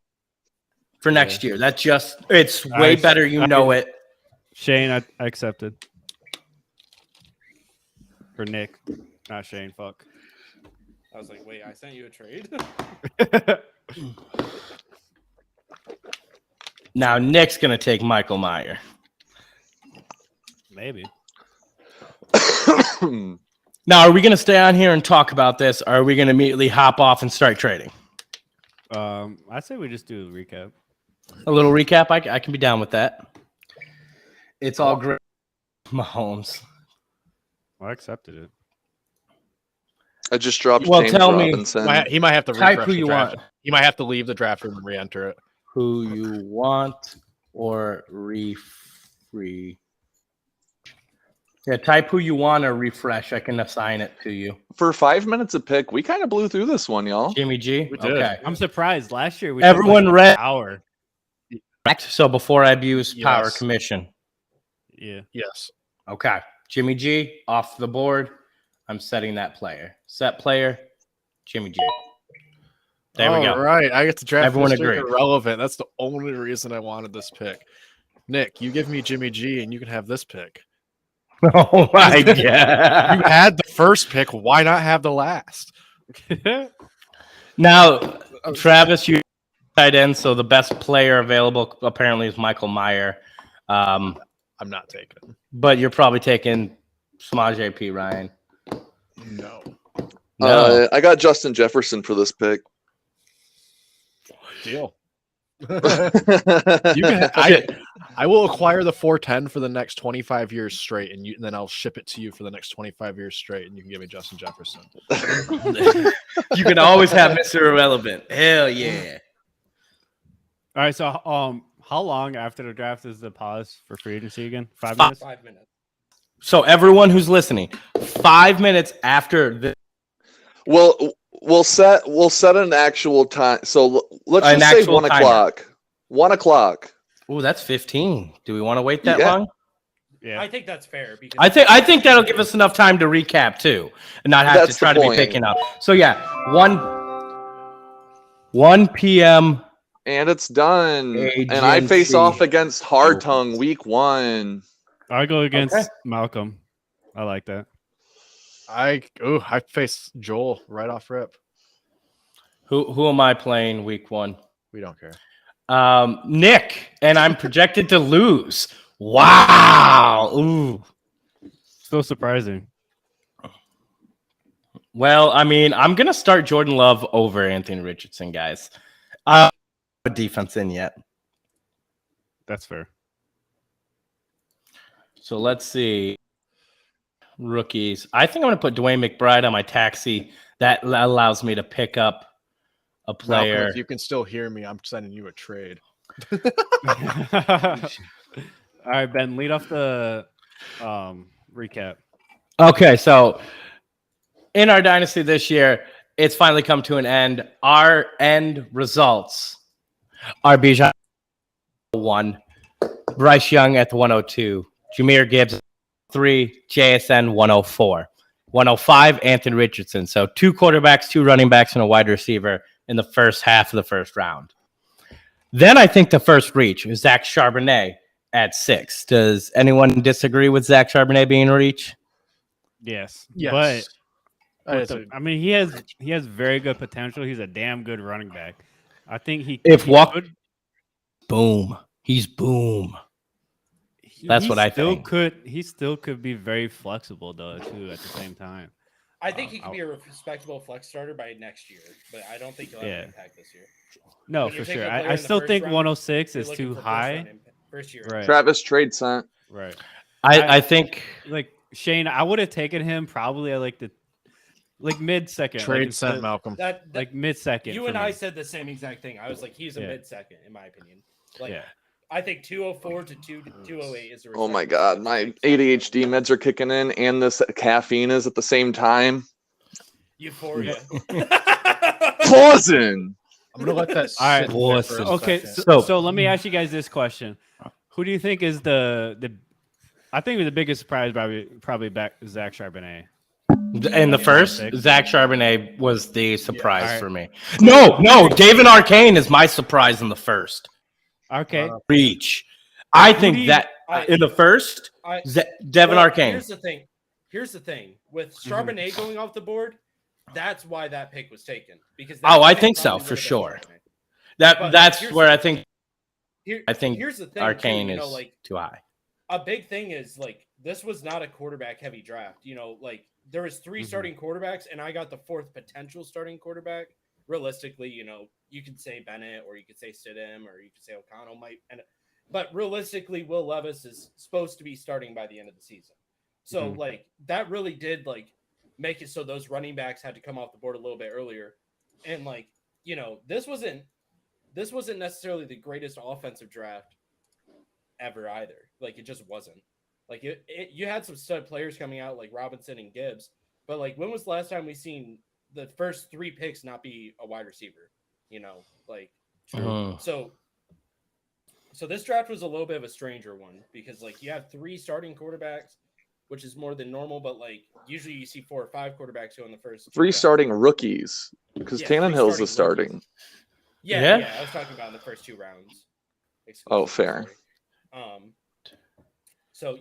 for next year? That's just, it's way better. You know it. Shane, I accepted. For Nick, not Shane. Fuck. I was like, wait, I sent you a trade? Now Nick's going to take Michael Mayer. Maybe. Now, are we going to stay on here and talk about this, or are we going to immediately hop off and start trading? I say we just do a recap. A little recap? I can be down with that. It's all great. Mahomes. Well, I accepted it. I just dropped James Robinson. He might have to refresh type who you draft. want. He might have to leave the draft room and re-enter it. Who you want or free. Yeah, type who you want or refresh. I can assign it to you. For 5 minutes a pick, we kind of blew through this one, y'all. Jimmy G? We did. Okay. I'm surprised. Last year, we Everyone read hour. So before I abuse power commission. Yeah. Yes. Okay. Jimmy G, off the board. I'm setting that player. Set player, Jimmy G. There we go. All right. I get to draft Everyone Mr. agreed. Irrelevant. That's the only reason I wanted this pick. Nick, you give me Jimmy G and you can have this pick. Oh my God. You had the first pick. Why not have the last? Now, Travis, you tight end, so the best player available apparently is Michael Mayer. I'm not taking him. But you're probably taking Samaje P. Ryan. No. I got Justin Jefferson for this pick. Deal. I will acquire the 410 for the next 25 years straight, and then I'll ship it to you for the next 25 years straight, and you can give me Justin Jefferson. You can always have Mr. Irrelevant. Hell yeah. All right, so how long after the draft is the pause for free agency again? 5 minutes? 5 minutes. So everyone who's listening, 5 minutes after the We'll set an actual time. So let's just say 1 o'clock. 1 o'clock. Oh, that's 15. Do we want to wait that Yeah. long? Yeah. I think that's fair. Because I think that'll give us enough time to recap too, and not have That's to try the to be point. picking up. So yeah, 1 p.m. And it's done. And I face Agency. off against Hard Tongue week 1. I go against Malcolm. I like that. I face Joel right off rip. Who am I playing week 1? We don't care. Nick, and I'm projected to lose. Wow. Ooh. Still surprising. Well, I mean, I'm gonna start Jordan Love over Anthony Richardson, guys. I don't have a defense in yet. That's fair. So let's see. Rookies. I think I'm gonna put Dwayne McBride on my taxi. That allows me to pick up a player. Malcolm, if you can still hear me, I'm sending you a trade. All right, Ben, lead off the recap. Okay, so in our dynasty this year, it's finally come to an end. Our end results are Bijan 1, Bryce Young at the 102, Jahmyr Gibbs 3, JSN 104, 105, Anthony Richardson. So 2 quarterbacks, 2 running backs, and a wide receiver in the first half of the first round. Then I think the first reach is Zach Charbonnet at 6. Does anyone disagree with Zach Charbonnet being a reach? Yes. Yes. But I mean, he has very good potential. He's a damn good running back. I think boom. He's boom. That's what I think. He still could be very flexible though too at the same time. I think he could be a respectable flex starter by next year, but I don't think he'll have an impact this year. No, When you're for taking sure. a player I in the still first think round, 106 you're is looking too for high. first year. Right. Travis trade sent. Right. I think Like Shane, I would have taken him probably at like mid second. Trade sent Malcolm. Like mid second. You and I said the same exact thing. I was like, he's a mid second in my opinion. Like, yeah. I think 204 to 208 is the Oh my God, my ADHD meds are kicking in, and this caffeine is at the same time. Euphoria. Poison. I'm gonna let that All right. sit there for a Okay, second. so let me ask you guys this question: who do you think is the? I think the biggest surprise probably back Zach Charbonnet. In the first, Zach Charbonnet was the surprise All right. for me. No, David Arcane is my surprise in the first. Okay. Reach. I think do you- that in the first, Devin Well, Arcane. Here's the thing. With Charbonnet going off the board, that's why that pick was taken. Because I think so, for sure. That's where I think here's the thing, Arcane too, is too high. A big thing is like this was not a quarterback heavy draft. Like there was 3 starting quarterbacks, and I got the 4th potential starting quarterback. Realistically, you could say Bennett, or you could say Stidham, or you could say O'Connell but realistically, Will Levis is supposed to be starting by the end of the season. So like that really did like make it so those running backs had to come off the board a little bit earlier. And like, this wasn't necessarily the greatest offensive draft ever either. Like it just wasn't. Like you had some stud players coming out like Robinson and Gibbs, but like when was the last time we seen the first 3 picks not be a wide receiver? So this draft was a little bit of a stranger one because like you have 3 starting quarterbacks, which is more than normal, but like usually you see 4 or 5 quarterbacks go in the first 3 starting rookies because Tannenhill's is starting. Yeah, I was talking about in the first 2 rounds. Oh, fair. So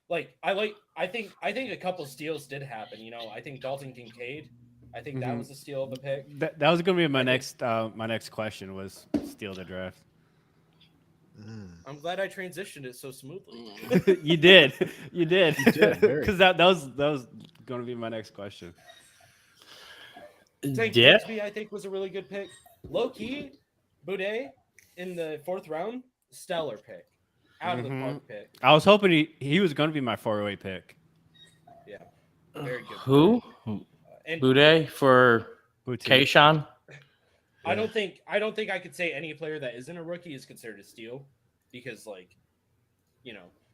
like I think a couple steals did happen. I think Dalton Kincaid. I think that was a steal of a pick. That was going to be my next question was steal the draft. I'm glad I transitioned it so smoothly. You did because that was going to be my next question. Tank Bigsby, I think, was a really good pick. Low key, Boudet in the 4th round, stellar pick, out of the park pick. I was hoping he was going to be my 408 pick. Yeah, very good. Who? Boudet for Kayshawn? I don't think I could say any player that isn't a rookie is considered a steal because I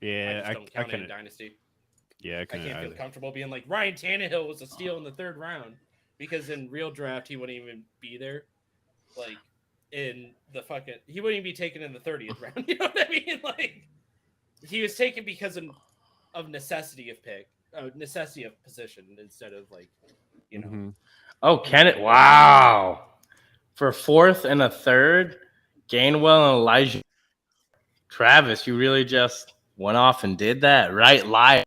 just don't count it in Dynasty. Yeah, I can't feel comfortable being like Ryan Tannehill was a steal in the 3rd round because in real draft he wouldn't even be there. Like in the he wouldn't even be taken in the 30th round. You know what I mean? Like he was taken because of necessity of pick, necessity of position instead of like Oh, Kenneth! Wow. For 4th and a 3rd, Gainwell and Elijah. Travis, you really just went off and did that, right? Live.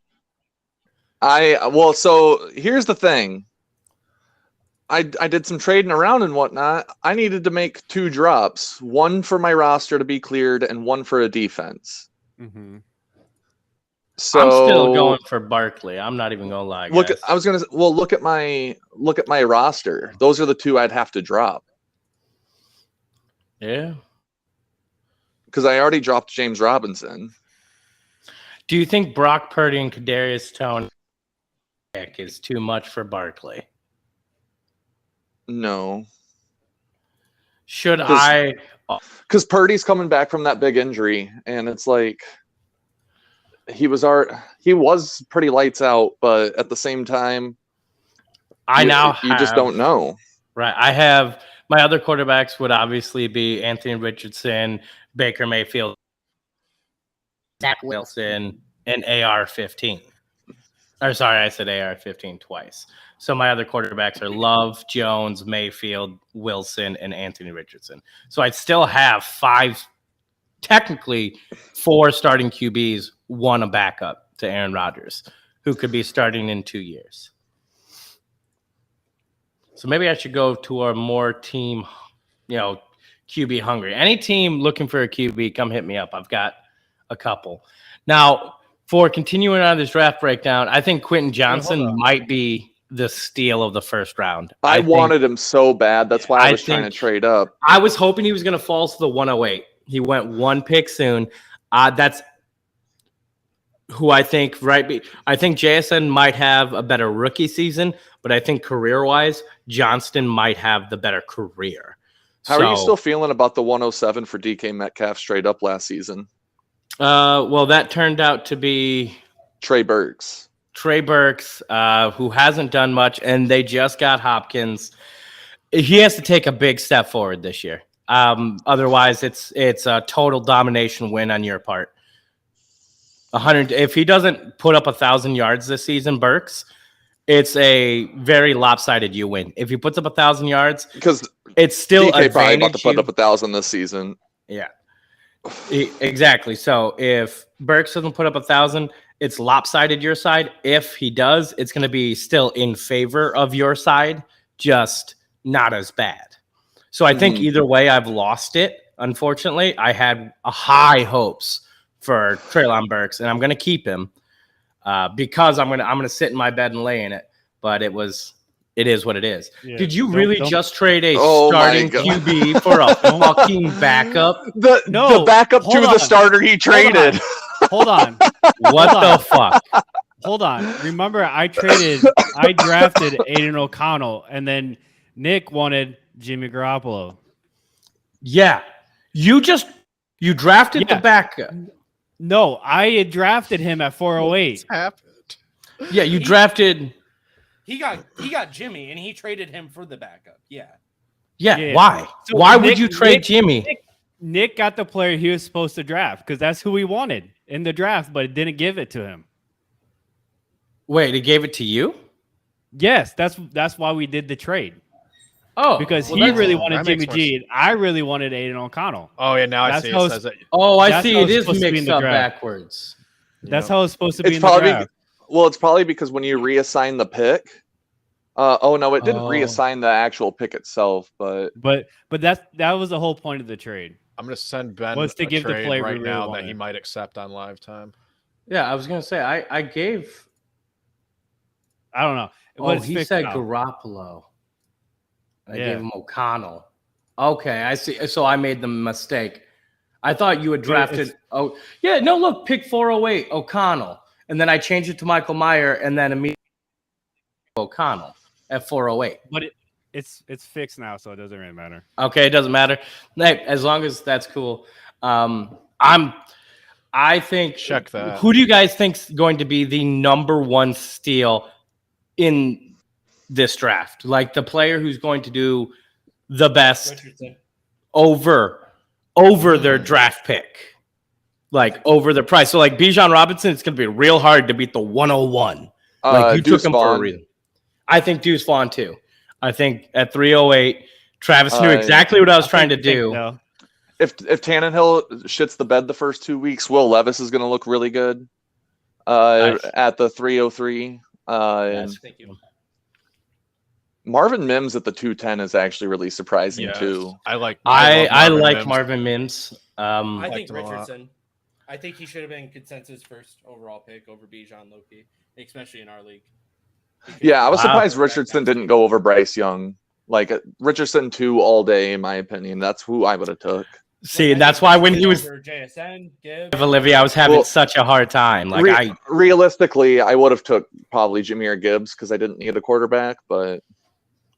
So here's the thing. I did some trading around and whatnot. I needed to make 2 drops, 1 for my roster to be cleared and 1 for a defense. So I'm still going for Barkley. I'm not even gonna lie. Look at my roster. Those are the 2 I'd have to drop. Yeah. Because I already dropped James Robinson. Do you think Brock Purdy and Kadarius Toney is too much for Barkley? No. Should I? Because Purdy's coming back from that big injury, and it's like he was pretty lights out, but at the same time, you just don't know. Right. I have my other quarterbacks would obviously be Anthony Richardson, Baker Mayfield, Zach Wilson, and AR-15. Or sorry, I said AR-15 twice. So my other quarterbacks are Love, Jones, Mayfield, Wilson, and Anthony Richardson. So I'd still have 5, technically 4 starting QBs, 1 a backup to Aaron Rodgers, who could be starting in 2 years. So maybe I should go to a more team, QB hungry. Any team looking for a QB, come hit me up. I've got a couple. Now, for continuing on this draft breakdown, I think Quentin Johnson might be the steal of the 1st round. I wanted him so bad. That's why I was trying to trade up. I was hoping he was going to fall to the 108. He went 1 pick soon. That's who I think I think JSN might have a better rookie season, but I think career-wise, Johnston might have the better career. How are you still feeling about the 107 for DK Metcalf straight up last season? Well, that turned out to be Trey Burks, who hasn't done much, and they just got Hopkins. He has to take a big step forward this year. Otherwise, it's a total domination win on your part. 100. If he doesn't put up 1,000 yards this season, Burks, it's a very lopsided you win. If he puts up 1,000 yards, because it's still DK probably about to put up 1,000 this season. Yeah, exactly. So if Burks doesn't put up 1,000, it's lopsided your side. If he does, it's going to be still in favor of your side, just not as bad. So I think either way, I've lost it. Unfortunately, I had high hopes for Treylon Burks, and I'm going to keep him because I'm going to sit in my bed and lay in it. But it is what it is. Yeah. Did you really just trade a starting QB for a fucking backup? The backup to the starter he traded. Hold on. What the fuck? Hold on. Remember, I drafted Aiden O'Connell, and then Nick wanted Jimmy Garoppolo. Yeah. You drafted the backup. No, I had drafted him at 408. What's happened? Yeah, you drafted. He got Jimmy, and he traded him for the backup. Yeah. Why? So why would you trade Jimmy? Nick got the player he was supposed to draft because that's who he wanted in the draft, but it didn't give it to him. Wait, it gave it to you? Yes, that's why we did the trade. Oh, because he really wanted Jimmy G, and I really wanted Aiden O'Connell. Oh yeah, now I see. I see. It is mixed up backwards. That's how it's supposed to be in the draft. Well, it's probably because when you reassign the pick. It didn't reassign the actual pick itself, but that was the whole point of the trade. I'm gonna send Ben was to give the player right now that he might accept on live time. Yeah, I was gonna say I gave. I don't know. He said Garoppolo. I gave him O'Connell. Okay, I see. So I made the mistake. I thought you had drafted. Pick 408 O'Connell, and then I changed it to Michael Mayer, and then immediately O'Connell at 408. But it's fixed now, so it doesn't really matter. Okay, it doesn't matter. As long as that's cool. I think. Check that. Who do you guys think's going to be the number one steal in this draft? Like the player who's going to do the best Richardson. over their draft pick, like over their price. So like Bijan Robinson, it's going to be real hard to beat the 101. Like you took him for a reason. I think Deuce Vaughn too. I think at 308, Travis knew exactly what I was trying to do. If Tannehill shits the bed the first 2 weeks, Will Levis is going to look really good at the 303. Thank you. Marvin Mims at the 210 is actually really surprising too. I like Marvin Mims. I think Richardson. I think he should have been consensus first overall pick over Bijan Loki, especially in our league. Yeah, I was surprised Richardson didn't go over Bryce Young. Like Richardson 2 all day, in my opinion. That's who I would have took. See, and that's why when he was JSN, Gibbs, Olivia, I was having such a hard time. Like realistically, I would have took probably Jahmyr Gibbs because I didn't need a quarterback, but.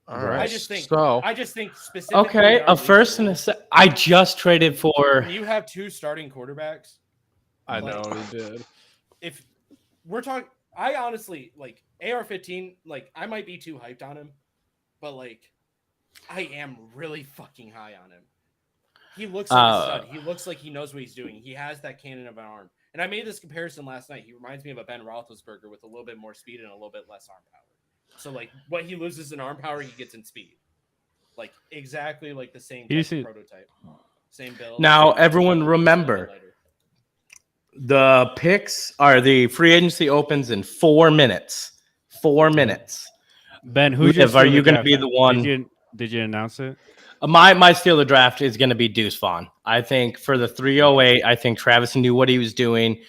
All right. I just think specifically. Okay, a first and a second. I just traded for. You have 2 starting quarterbacks. I know he did. If we're talking, I honestly like AR-15. Like I might be too hyped on him, but like I am really fucking high on him. He looks like a stud. He looks like he knows what he's doing. He has that cannon of an arm. And I made this comparison last night. He reminds me of a Ben Roethlisberger with a little bit more speed and a little bit less arm power. So, like, what he loses in arm power, he gets in speed. Like, exactly like the same prototype. Same build. Now, everyone remember, the picks are the free agency opens in 4 minutes. 4 minutes. Ben, are you going to be the one? Did you announce it? My steal of the draft is going to be Deuce Vaughn. I think for the 308, I think Travis knew what he was doing.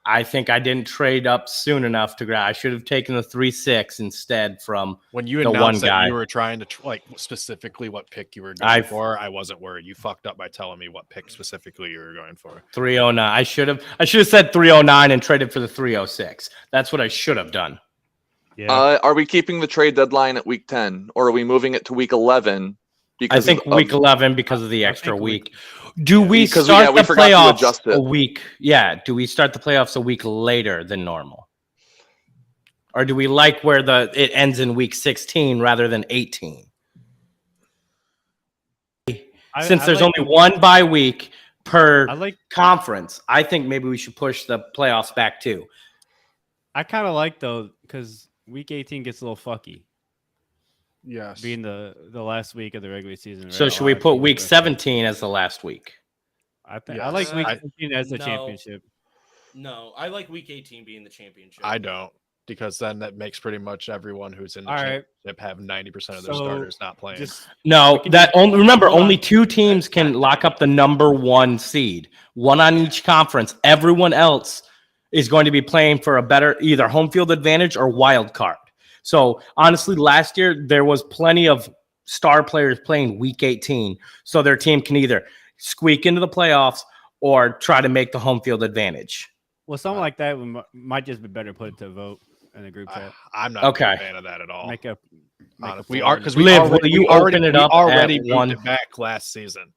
I think I didn't trade up soon enough to grab. I should have taken the 3-6 instead from when you announced one guy. That you were trying to like specifically what pick you were going for. I wasn't worried. You fucked up by telling me what pick specifically you were going for. 309. I should have said 309 and traded for the 306. That's what I should have done. Yeah. Are we keeping the trade deadline at week 10, or are we moving it to week 11 because I think of- week 11 because of the I extra think week. Do we Because start we the forgot to playoffs adjust a it. week? Yeah. Do we start the playoffs a week later than normal? Or do we like where it ends in week 16 rather than 18? Since there's only one bye week per conference, I think maybe we should push the playoffs back too. I kind of like though because week 18 gets a little fucky. Yes. Being the last week of the regular season. Right? So should we put week 17 as the last week? I think I like week 18 as the No. championship. No, I like week 18 being the championship. I don't, because then that makes pretty much everyone who's in the All right. championship have 90% of their So, starters not playing. No, remember hold on. only 2 teams can lock up the number 1 seed, one on each conference. Everyone else is going to be playing for a better either home field advantage or wild card. So honestly, last year there was plenty of star players playing week 18, so their team can either squeak into the playoffs or try to make the home field advantage. Well, something like that might just be better put it to a vote in the group chat. I'm not a big fan of that at all. Make a we are because Liv, will we you already open it we up already at moved one? it back last season.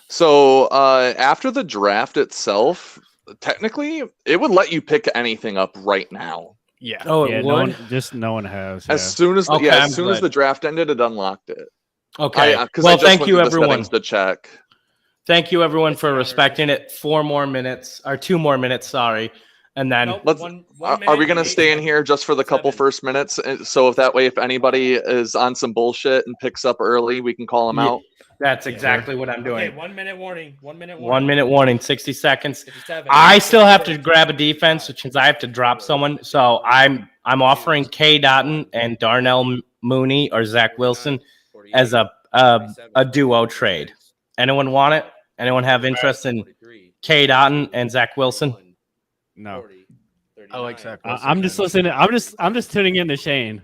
So after the draft itself, technically, it would let you pick anything up right now. Yeah. Oh, it Yeah, would. no one has. As yeah. soon as Okay, I'm as soon as glad. the draft ended, it unlocked it. Okay. Because Well, I just thank went you, to the everyone. settings to check. Thank you, everyone, for respecting it. 4 more minutes, or 2 more minutes, sorry. And then Nope, Let's- one Are minute we going to and stay in 8 here just for the couple 7. first minutes? So if that way, if anybody is on some bullshit and picks up early, we can call them Yeah. out. that's exactly what I'm doing. Okay, 1 minute warning. 1 minute warning. 1 minute warning, 60 seconds. 57. I still have to grab a defense, which means I have to drop someone. So I'm offering K. Dotton and Darnell Mooney or Zach Wilson as a duo trade. Anyone want it? Anyone have interest in K. Dotton and Zach Wilson? No. I like Zach Wilson. I'm just listening. I'm just tuning in to Shane.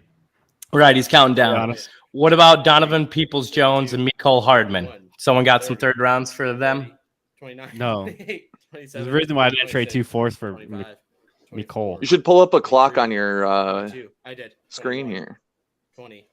Right, he's counting To be down. honest. What about Donovan Peoples-Jones and Mecole Hardman? Someone got some 3rd rounds for them? 29. No. 28, There's 27, a reason why I didn't trade 2 26, fourths for 25, Nicole. You should pull up a clock on your 22. I did. screen 21, here. 20,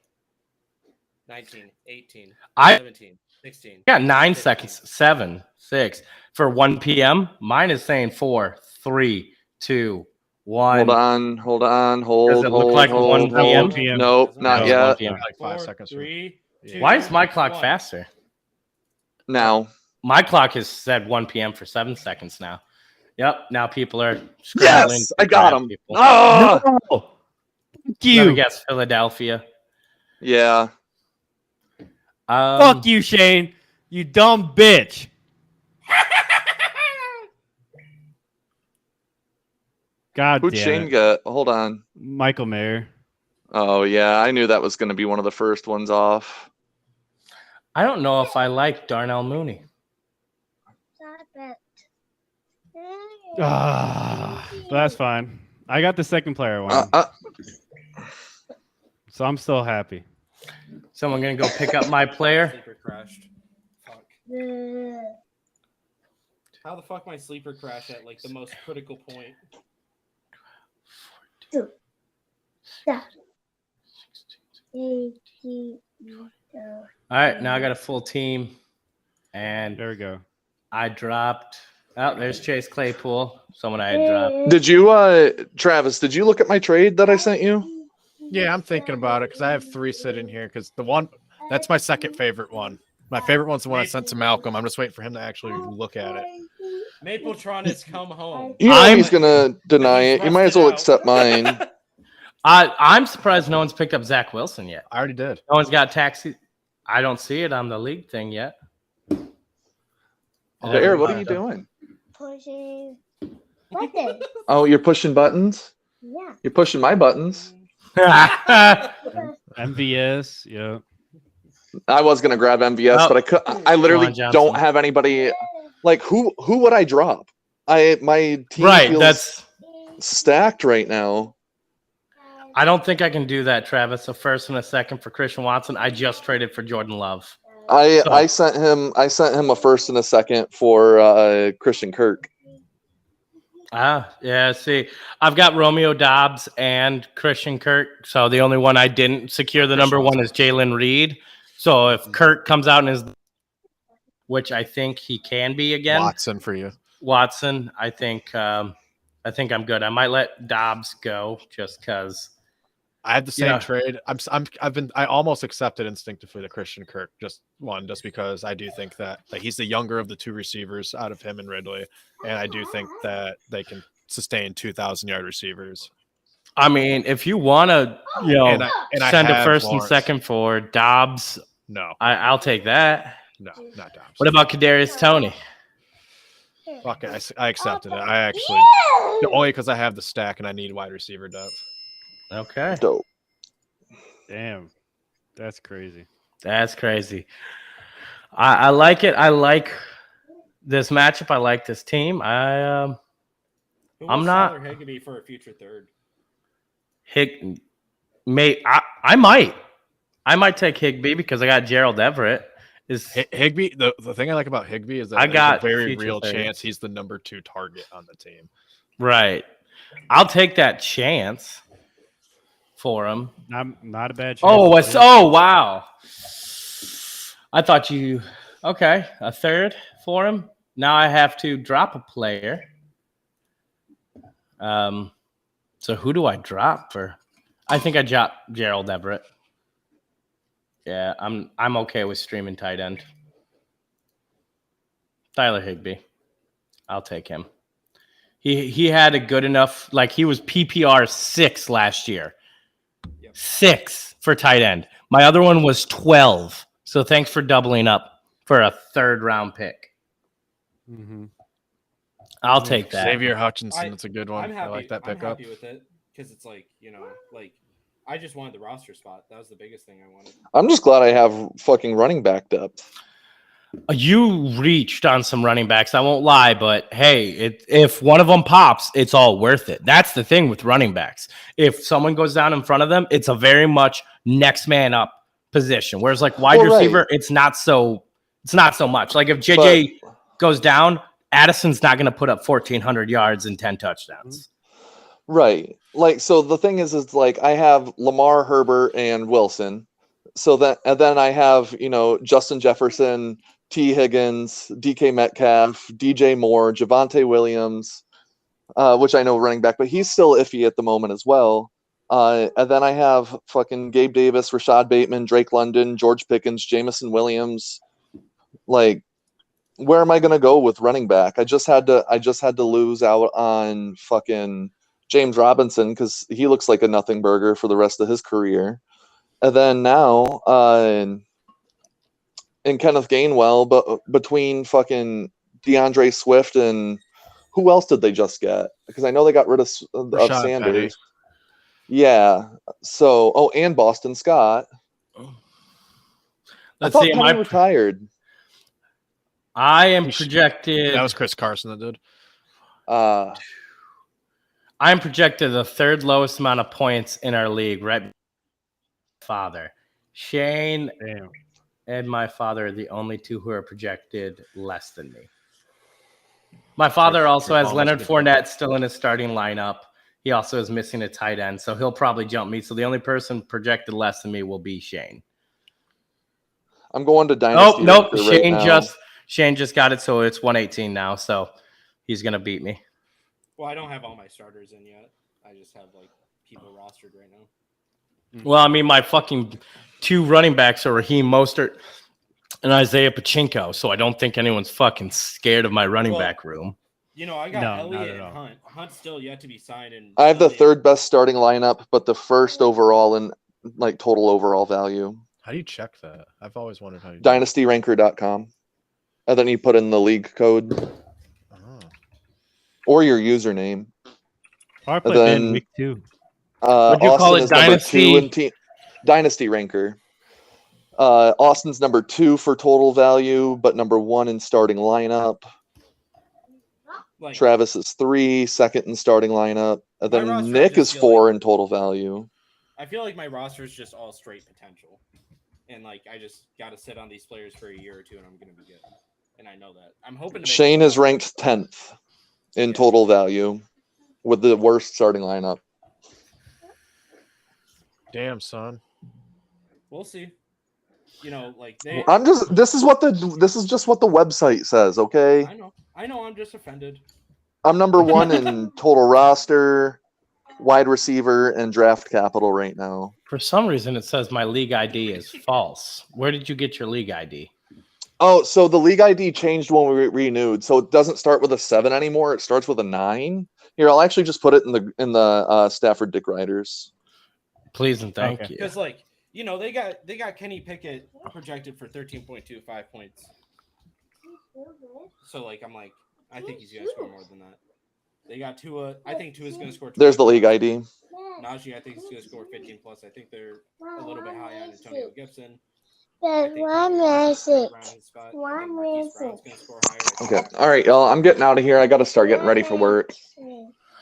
19, 18, I 17, 16. got 9 15. seconds. 7, 6 for 1 p.m. Mine is saying 4, 3, 2, 1. Hold on, hold. Does it look like 1 p.m.? Nope, not No, yet. 1 p.m. Like 5 4, seconds. 3, 2, Why is my clock 1. faster? Now. My clock has said 1 p.m. for 7 seconds now. Yep. Now people are scrambling. Yes, to I got grab him. people. Ah! No. Fuck Let me you. guess, Philadelphia. Yeah. Fuck you, Shane. You dumb bitch. God Who'd damn Shane it. get? Hold on. Michael Mayer. Oh yeah, I knew that was going to be one of the first ones off. I don't know if I like Darnell Mooney. But that's fine. I got the second player one, so I'm still happy. Someone gonna go pick up my player. Sleeper crashed. Fuck. How the fuck my sleeper crash at like the most critical point? All right, now I got a full team, and There we go. I dropped. Oh, there's Chase Claypool. Someone I had dropped. Did you, Travis? Did you look at my trade that I sent you? Yeah, I'm thinking about it because I have 3 sitting here because the one that's my second favorite one. My favorite one's the one I sent to Malcolm. I'm just waiting for him to actually look at it. Mapletron has come home. You know I'm- he's gonna deny it. You might as well accept mine. I'm surprised no one's picked up Zach Wilson yet. I already did. No one's got taxi. I don't see it on the league thing yet. Bear, what are you doing? Pushing buttons. Oh, you're pushing buttons. Yeah. You're pushing my buttons. MVS. Yeah. I was gonna grab MVS, Oh. but I could. I literally Juwan Johnson. don't have anybody. Like who would I drop? My team Right, feels that's. stacked right now. I don't think I can do that, Travis. A first and a second for Christian Watson. I just traded for Jordan Love. I sent him a first and a second for Christian Kirk. Yeah. See, I've got Romeo Dobbs and Christian Kirk. So the only one I didn't secure the number 1 is Jalen Reed. So if Kirk comes out and is, which I think he can be again, Watson for you. Watson, I think I'm good. I might let Dobbs go just because I had the same trade. I almost accepted instinctively the Christian Kirk just because I do think that he's the younger of the two receivers out of him and Ridley, and I do think that they can sustain 2,000-yard receivers. I mean, if you want to, send a first and second for Dobbs, no, I'll take that. No, not Dobbs. What about Kadarius Toney? Fuck it, I accepted it. I actually only because I have the stack and I need wide receiver depth. Okay. Dope. Damn, that's crazy. That's crazy. I like it. I like this matchup. I like this team. I'm not Higbee for a future third. I might take Higbee because I got Gerald Everett. Is Higbee the thing I like about Higbee is that I got a very real chance he's the number 2 target on the team. Right. I'll take that chance for him. Not a bad chance. Oh, wow. I thought a third for him. Now I have to drop a player. So who do I drop for? I think I dropped Gerald Everett. Yeah, I'm okay with streaming tight end. Tyler Higbee. I'll take him. He had a good enough, he was PPR 6 last year. Yep. 6 for tight end. My other one was 12. So thanks for doubling up for a 3rd round pick. Mm-hmm. I'll take that. Xavier Hutchinson, that's a good one. I like that pickup. I'm happy with it because it's I just wanted the roster spot. That was the biggest thing I wanted. I'm just glad I have fucking running back depth. You reached on some running backs. I won't lie, but hey, if one of them pops, it's all worth it. That's the thing with running backs. If someone goes down in front of them, it's a very much next man up position. Whereas wide receiver, it's not so much. If JJ goes down, Addison's not going to put up 1,400 yards and 10 touchdowns. Right. So the thing is I have Lamar, Herbert, and Wilson. And then I have, Justin Jefferson, T. Higgins, DK Metcalf, DJ Moore, Javonte Williams, which I know running back, but he's still iffy at the moment as well. And then I have fucking Gabe Davis, Rashad Bateman, Drake London, George Pickens, Jamison Williams. Where am I going to go with running back? I just had to lose out on fucking James Robinson because he looks like a nothing burger for the rest of his career. And then now, and Kenneth Gainwell, but between fucking DeAndre Swift and who else did they just get? Because I know they got rid of Sanders. Petty. Yeah. So, and Boston Scott. Let's I see. thought Penny retired. I am projected. That was Chris Carson that did. I'm projected the 3rd lowest amount of points in our league, right? Father Shane and my father are the only 2 who are projected less than me. My father also has Leonard Fournette still in his starting lineup. He also is missing a tight end, so he'll probably jump me. So the only person projected less than me will be Shane. I'm going to Dynasty. Nope. Shane just got it, so it's 118 now. So he's gonna beat me. Well, I don't have all my starters in yet. I just have people rostered right now. Well, I mean, my fucking 2 running backs are Raheem Mostert and Isaiah Pachinko, so I don't think anyone's fucking scared of my running back room. I got Elliott and Hunt. Hunt's still yet to be signed. And I have the 3rd best starting lineup, but the 1st overall in total overall value. How do you check that? I've always wondered how you DynastyRanker.com. And then you put in the league code or your username. I played in week 2. Would you call it Dynasty? Dynasty Ranker. Austin's number 2 for total value, but number 1 in starting lineup. Travis is 3, 2nd in starting lineup. And then Nick is 4 in total value. I feel like my roster is just all straight potential. And I just got to sit on these players for a year or 2 and I'm going to be good. And I know that. I'm hoping to Shane is ranked 10th in total value with the worst starting lineup. Damn, son. We'll see. you know, like this is just what the website says, okay? I know, I'm just offended. I'm number 1 in total roster, wide receiver, and draft capital right now. For some reason, it says my league ID is false. Where did you get your league ID? Oh, so the league ID changed when we renewed, so it doesn't start with a 7 anymore. It starts with a 9. Here, I'll actually just put it in the Stafford Dick Riders. Please and thank you. Because like, you know, they got Kenny Pickett projected for 13.25 points. So like, I'm like, I think he's gonna score more than that. They got Tua. I think Tua's gonna score. There's the league ID. Najee, I think he's gonna score 15 plus. I think they're a little bit high on Antonio Gibson. There's one message. Okay. All right, y'all. I'm getting out of here. I got to start getting ready for work.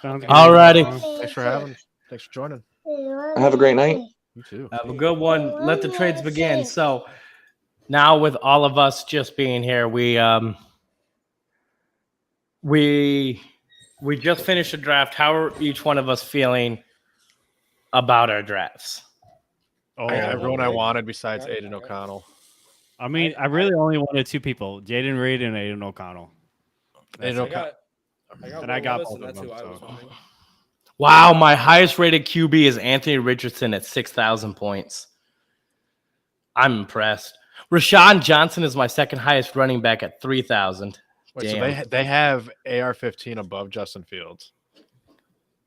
Alrighty. Thanks for having. Thanks for joining. Have a great night. You too. Have a good one. Let the trades begin. So now with all of us just being here, we just finished a draft. How are each one of us feeling about our drafts? Oh, everyone I wanted besides Aiden O'Connell. I mean, I really only wanted 2 people: Jaden Reed and Aiden O'Connell. I got both of them. Wow, my highest rated QB is Anthony Richardson at 6,000 points. I'm impressed. Rashawn Johnson is my second highest running back at 3,000. Wait, so they have AR-15 above Justin Fields.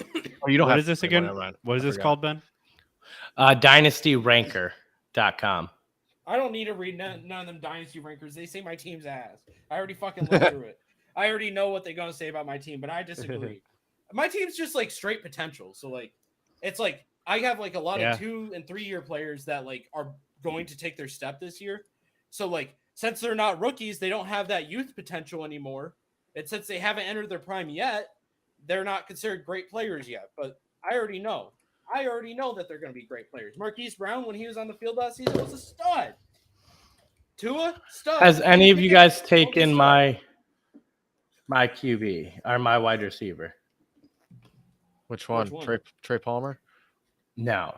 Oh, you don't What have is this again? What is this called, Ben? DynastyRanker.com. I don't need to read none of them dynasty rankers. They say my team's ass. I already fucking looked through it. I already know what they're gonna say about my team, but I disagree. My team's just like straight potential. So like, it's like I have like a lot of 2 and 3 year players that like are going to take their step this year. So like, since they're not rookies, they don't have that youth potential anymore. And since they haven't entered their prime yet, they're not considered great players yet. But I already know that they're going to be great players. Marquise Brown, when he was on the field last season, was a stud. Tua, stud. Has any of you guys taken my QB or my wide receiver? Which one? Trey Palmer? No.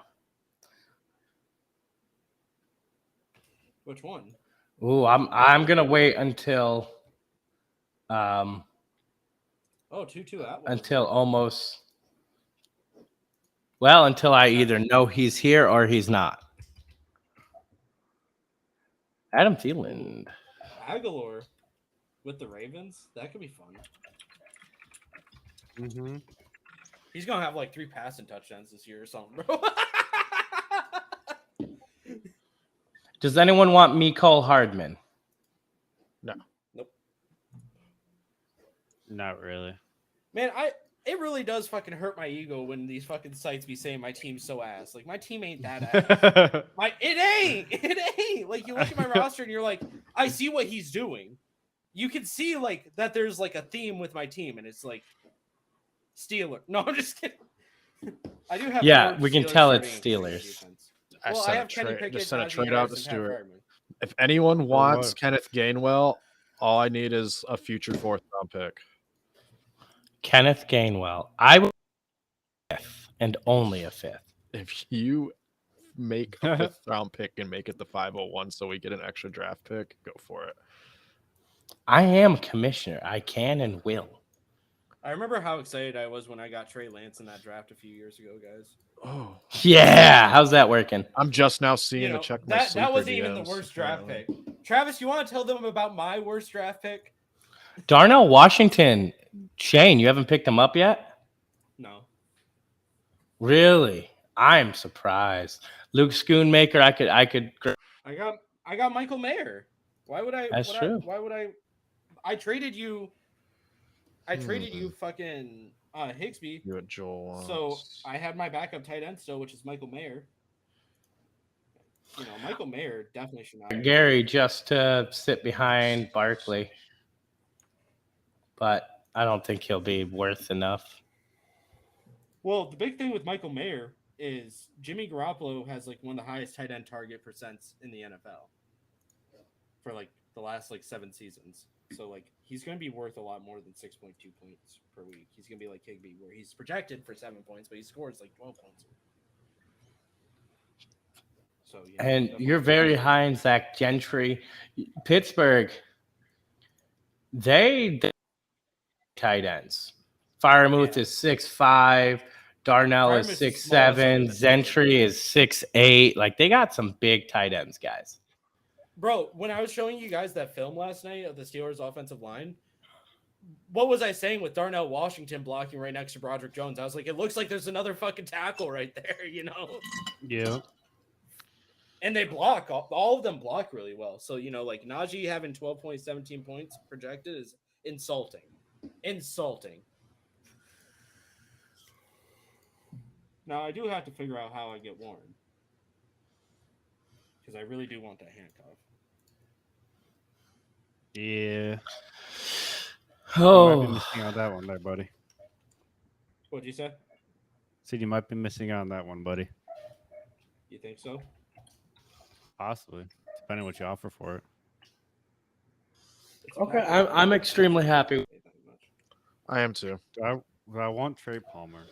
Which one? Ooh, I'm gonna wait until Tutu Atwell. until I either know he's here or he's not. Adam Thielen. Aguilar with the Ravens. That could be fun. Mm-hmm. He's gonna have like 3 passing touchdowns this year or something, bro. Does anyone want Mecole Hardman? No. Nope. Not really. Man, it really does fucking hurt my ego when these fucking sites be saying my team's so ass. Like, my team ain't that ass. It ain't. Like, you look at my roster and you're like, I see what he's doing. You can see like that there's like a theme with my team, and it's like Steelers. No, I'm just kidding. I do have. Yeah, we can tell it's Steelers. I just sent a trade out to Stuart. If anyone wants Kenneth Gainwell, all I need is a future 4th round pick. Kenneth Gainwell. I will 5th and only a 5th. If you make a 5th round pick and make it the 501 so we get an extra draft pick, go for it. I am commissioner. I can and will. I remember how excited I was when I got Trey Lance in that draft a few years ago, guys. Oh yeah, how's that working? I'm just now seeing to check my that wasn't even the worst draft pick. Travis, you want to tell them about my worst draft pick? Darnell Washington. Shane, you haven't picked him up yet? No. Really? I'm surprised. Luke Schoonmaker, I could. I got Michael Mayer. Why would I? That's true. Why would I? I traded you. I traded you fucking Higsby. You at Joel. So I had my backup tight end still, which is Michael Mayer. You know, Michael Mayer definitely should not. Gary just to sit behind Barkley, but I don't think he'll be worth enough. Well, the big thing with Michael Mayer is Jimmy Garoppolo has like one of the highest tight end target percents in the NFL for like the last like 7 seasons. So like he's going to be worth a lot more than 6.2 points per week. He's going to be like Higbee, where he's projected for 7 points, but he scores like 12 points. So and you're very high in Zach Gentry. Pittsburgh, they tight ends. Firemouth is 6'5", Darnell Freiermuth is is small, so 6'7", that's Gentry is 6'8". Like they got some big tight ends, guys. Bro, when I was showing you guys that film last night of the Steelers offensive line, what was I saying with Darnell Washington blocking right next to Broderick Jones? I was like, it looks like there's another fucking tackle right there, you know? Yeah. And they block. All of them block really well. So, you know, like Najee having 12.17 points projected is insulting. Insulting. Now, I do have to figure out how I get Warren. Because I really do want that handcuff. Yeah. Oh, You might be missing on that one there, buddy. What'd you say? Said you might be missing out on that one, buddy. You think so? Possibly. Depending on what you offer for it. okay. I'm extremely happy. I am too. I want Trey Palmer.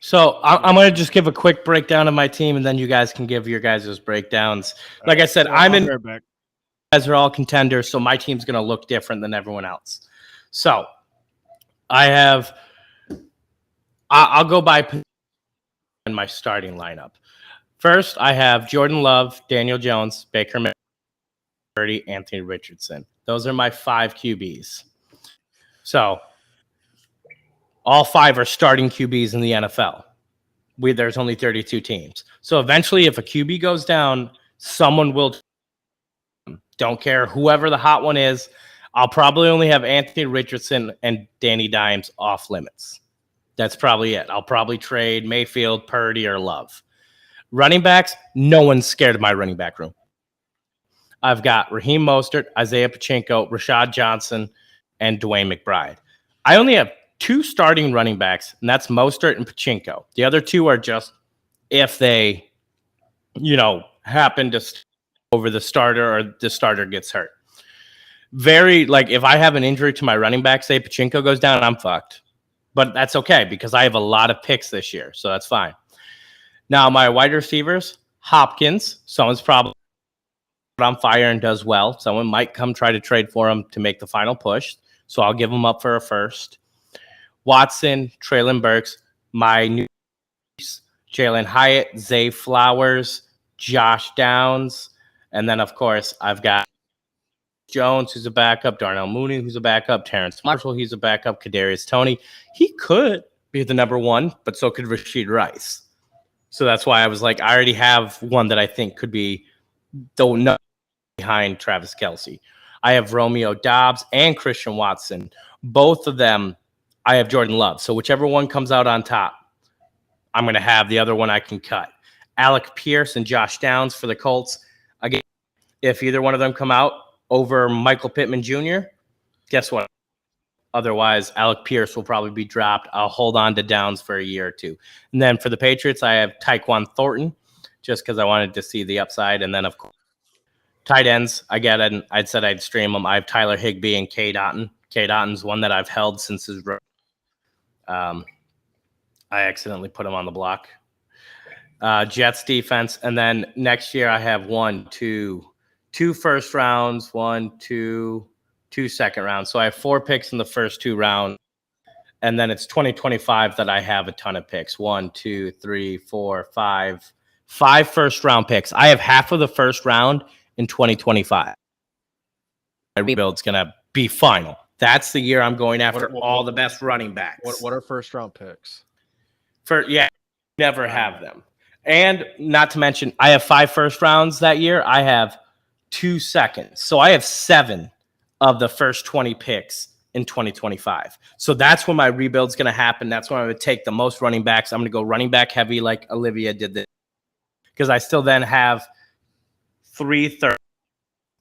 So I'm going to just give a quick breakdown of my team, and then you guys can give your guys' breakdowns. Like I said, I'm in. Right back. Guys are all contenders, so my team's going to look different than everyone else. So I have. I'll go by in my starting lineup. First, I have Jordan Love, Daniel Jones, Baker Mayfield, Anthony Richardson. Those are my 5 QBs. So all 5 are starting QBs in the NFL. There's only 32 teams. So eventually, if a QB goes down, someone will. Don't care whoever the hot one is. I'll probably only have Anthony Richardson and Danny Dimes off limits. That's probably it. I'll probably trade Mayfield, Purdy, or Love. Running backs, no one's scared of my running back room. I've got Raheem Mostert, Isaiah Pacheco, Rashad Johnson, and Dwayne McBride. I only have 2 starting running backs, and that's Mostert and Pacheco. The other 2 are just if they, happen to over the starter or the starter gets hurt. If I have an injury to my running back, say Pacheco goes down, I'm fucked. But that's okay because I have a lot of picks this year, so that's fine. Now, my wide receivers, Hopkins, someone's probably on fire and does well. Someone might come try to trade for him to make the final push, so I'll give him up for a first. Watson, Treylon Burks, my new Jalen Hyatt, Zay Flowers, Josh Downs, and then, of course, I've got Jones, who's a backup, Darnell Mooney, who's a backup, Terrence Marshall, he's a backup, Kadarius Toney. He could be the number 1, but so could Rashid Rice. So that's why I was like, I already have one that I think could be the behind Travis Kelce. I have Romeo Doubs and Christian Watson. Both of them, I have Jordan Love. So whichever one comes out on top, I'm going to have the other one I can cut. Alec Pierce and Josh Downs for the Colts. Again, if either one of them come out over Michael Pittman Jr., guess what? Otherwise, Alec Pierce will probably be dropped. I'll hold on to Downs for a year or 2. And then for the Patriots, I have Tyquan Thornton, just because I wanted to see the upside. And then, of course, tight ends, I get it. I'd said I'd stream them. I have Tyler Higbee and K. Dotton. K. Dotton's one that I've held since his I accidentally put him on the block. Jets defense. And then next year, I have 2 first rounds, 2 second rounds. So I have 4 picks in the first 2 rounds. And then it's 2025 that I have a ton of picks. 1, 2, 3, 4, 5. 5 first round picks. I have half of the first round in 2025. My rebuild's going to be final. That's the year I'm going after all the best running backs. What are first round picks? Never have them. And not to mention, I have 5 first rounds that year. I have 2 seconds. So I have 7 of the first 20 picks in 2025. So that's when my rebuild's going to happen. That's when I'm going to take the most running backs. I'm going to go running back heavy like Olivia did this. Because I still then have 3 thirds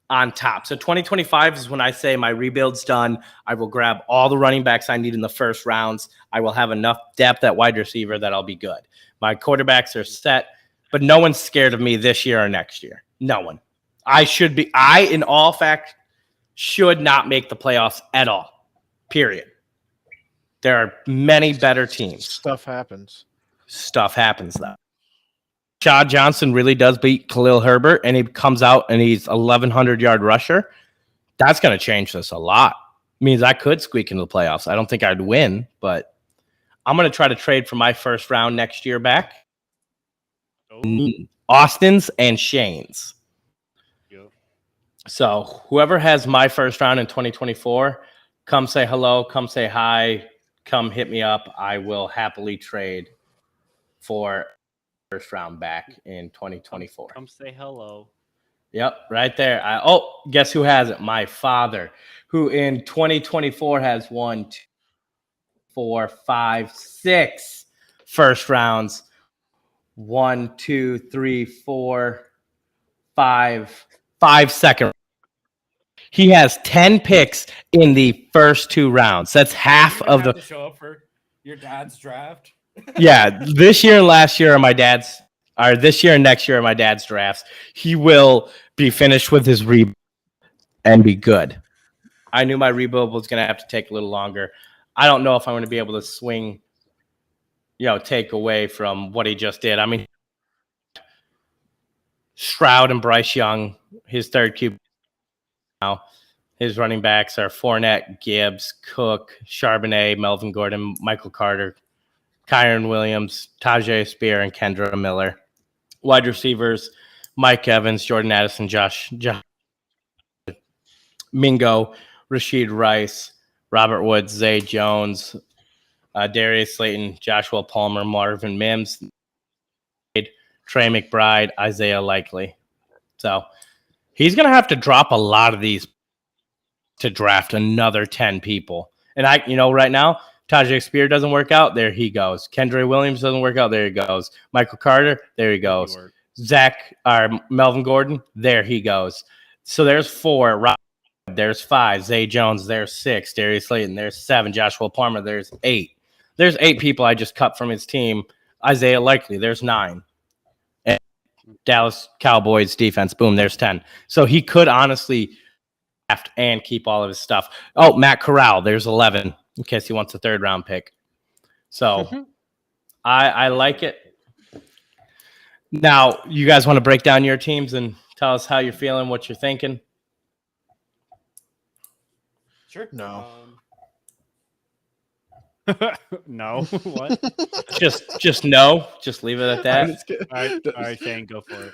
on top. So 2025 is when I say my rebuild's done. I will grab all the running backs I need in the first rounds. I will have enough depth at wide receiver that I'll be good. My quarterbacks are set, but no one's scared of me this year or next year. No one. In all fact, should not make the playoffs at all. Period. There are many better teams. Stuff happens. Stuff happens, though. Rashad Johnson really does beat Khalil Herbert and he comes out and he's 1,100-yard rusher, that's going to change this a lot. Means I could squeak into the playoffs. I don't think I'd win, but I'm going to try to trade for my first round next year back. Austin's and Shane's. Yep. So whoever has my first round in 2024, come say hello, come say hi, come hit me up. I will happily trade for first round back in 2024. Come say hello. Yep, right there. Guess who has it? My father, who in 2024 has 1, 2, 4, 5, 6 first rounds. 1, 2, 3, 4, 5 second. He has 10 picks in the first 2 rounds. That's half of the. To show up for your dad's draft. Yeah, this year and last year are my dad's. Or this year and next year are my dad's drafts. He will be finished with his rebuild and be good. I knew my rebuild was going to have to take a little longer. I don't know if I'm going to be able to swing, take away from what he just did. I mean, Stroud and Bryce Young, his third QB now. His running backs are Fournette, Gibbs, Cook, Charbonnet, Melvin Gordon, Michael Carter, Kyron Williams, Tajay Spear, and Kendra Miller. Wide receivers, Mike Evans, Jordan Addison, Josh Mingo, Rashid Rice, Robert Woods, Zay Jones, Darius Slayton, Joshua Palmer, Marvin Mims, Trey McBride, Isaiah Likely. So he's going to have to drop a lot of these to draft another 10 people. And right now, Tajay Spear doesn't work out. There he goes. Kendra Williams doesn't work out. There he goes. Michael Carter. There he goes. Melvin Gordon. There he goes. So there's 4. There's 5. Zay Jones. There's 6. Darius Slayton. There's 7. Joshua Palmer. There's 8. There's 8 people I just cut from his team. Isaiah Likely. There's 9. And Dallas Cowboys defense. Boom. There's 10. So he could honestly draft and keep all of his stuff. Oh, Matt Corral. There's 11. In case he wants a 3rd round pick. So I like it. Now, you guys want to break down your teams and tell us how you're feeling, what you're thinking? Sure. No. No. What? Just no. Just leave it at that. All right, Shane, go for it.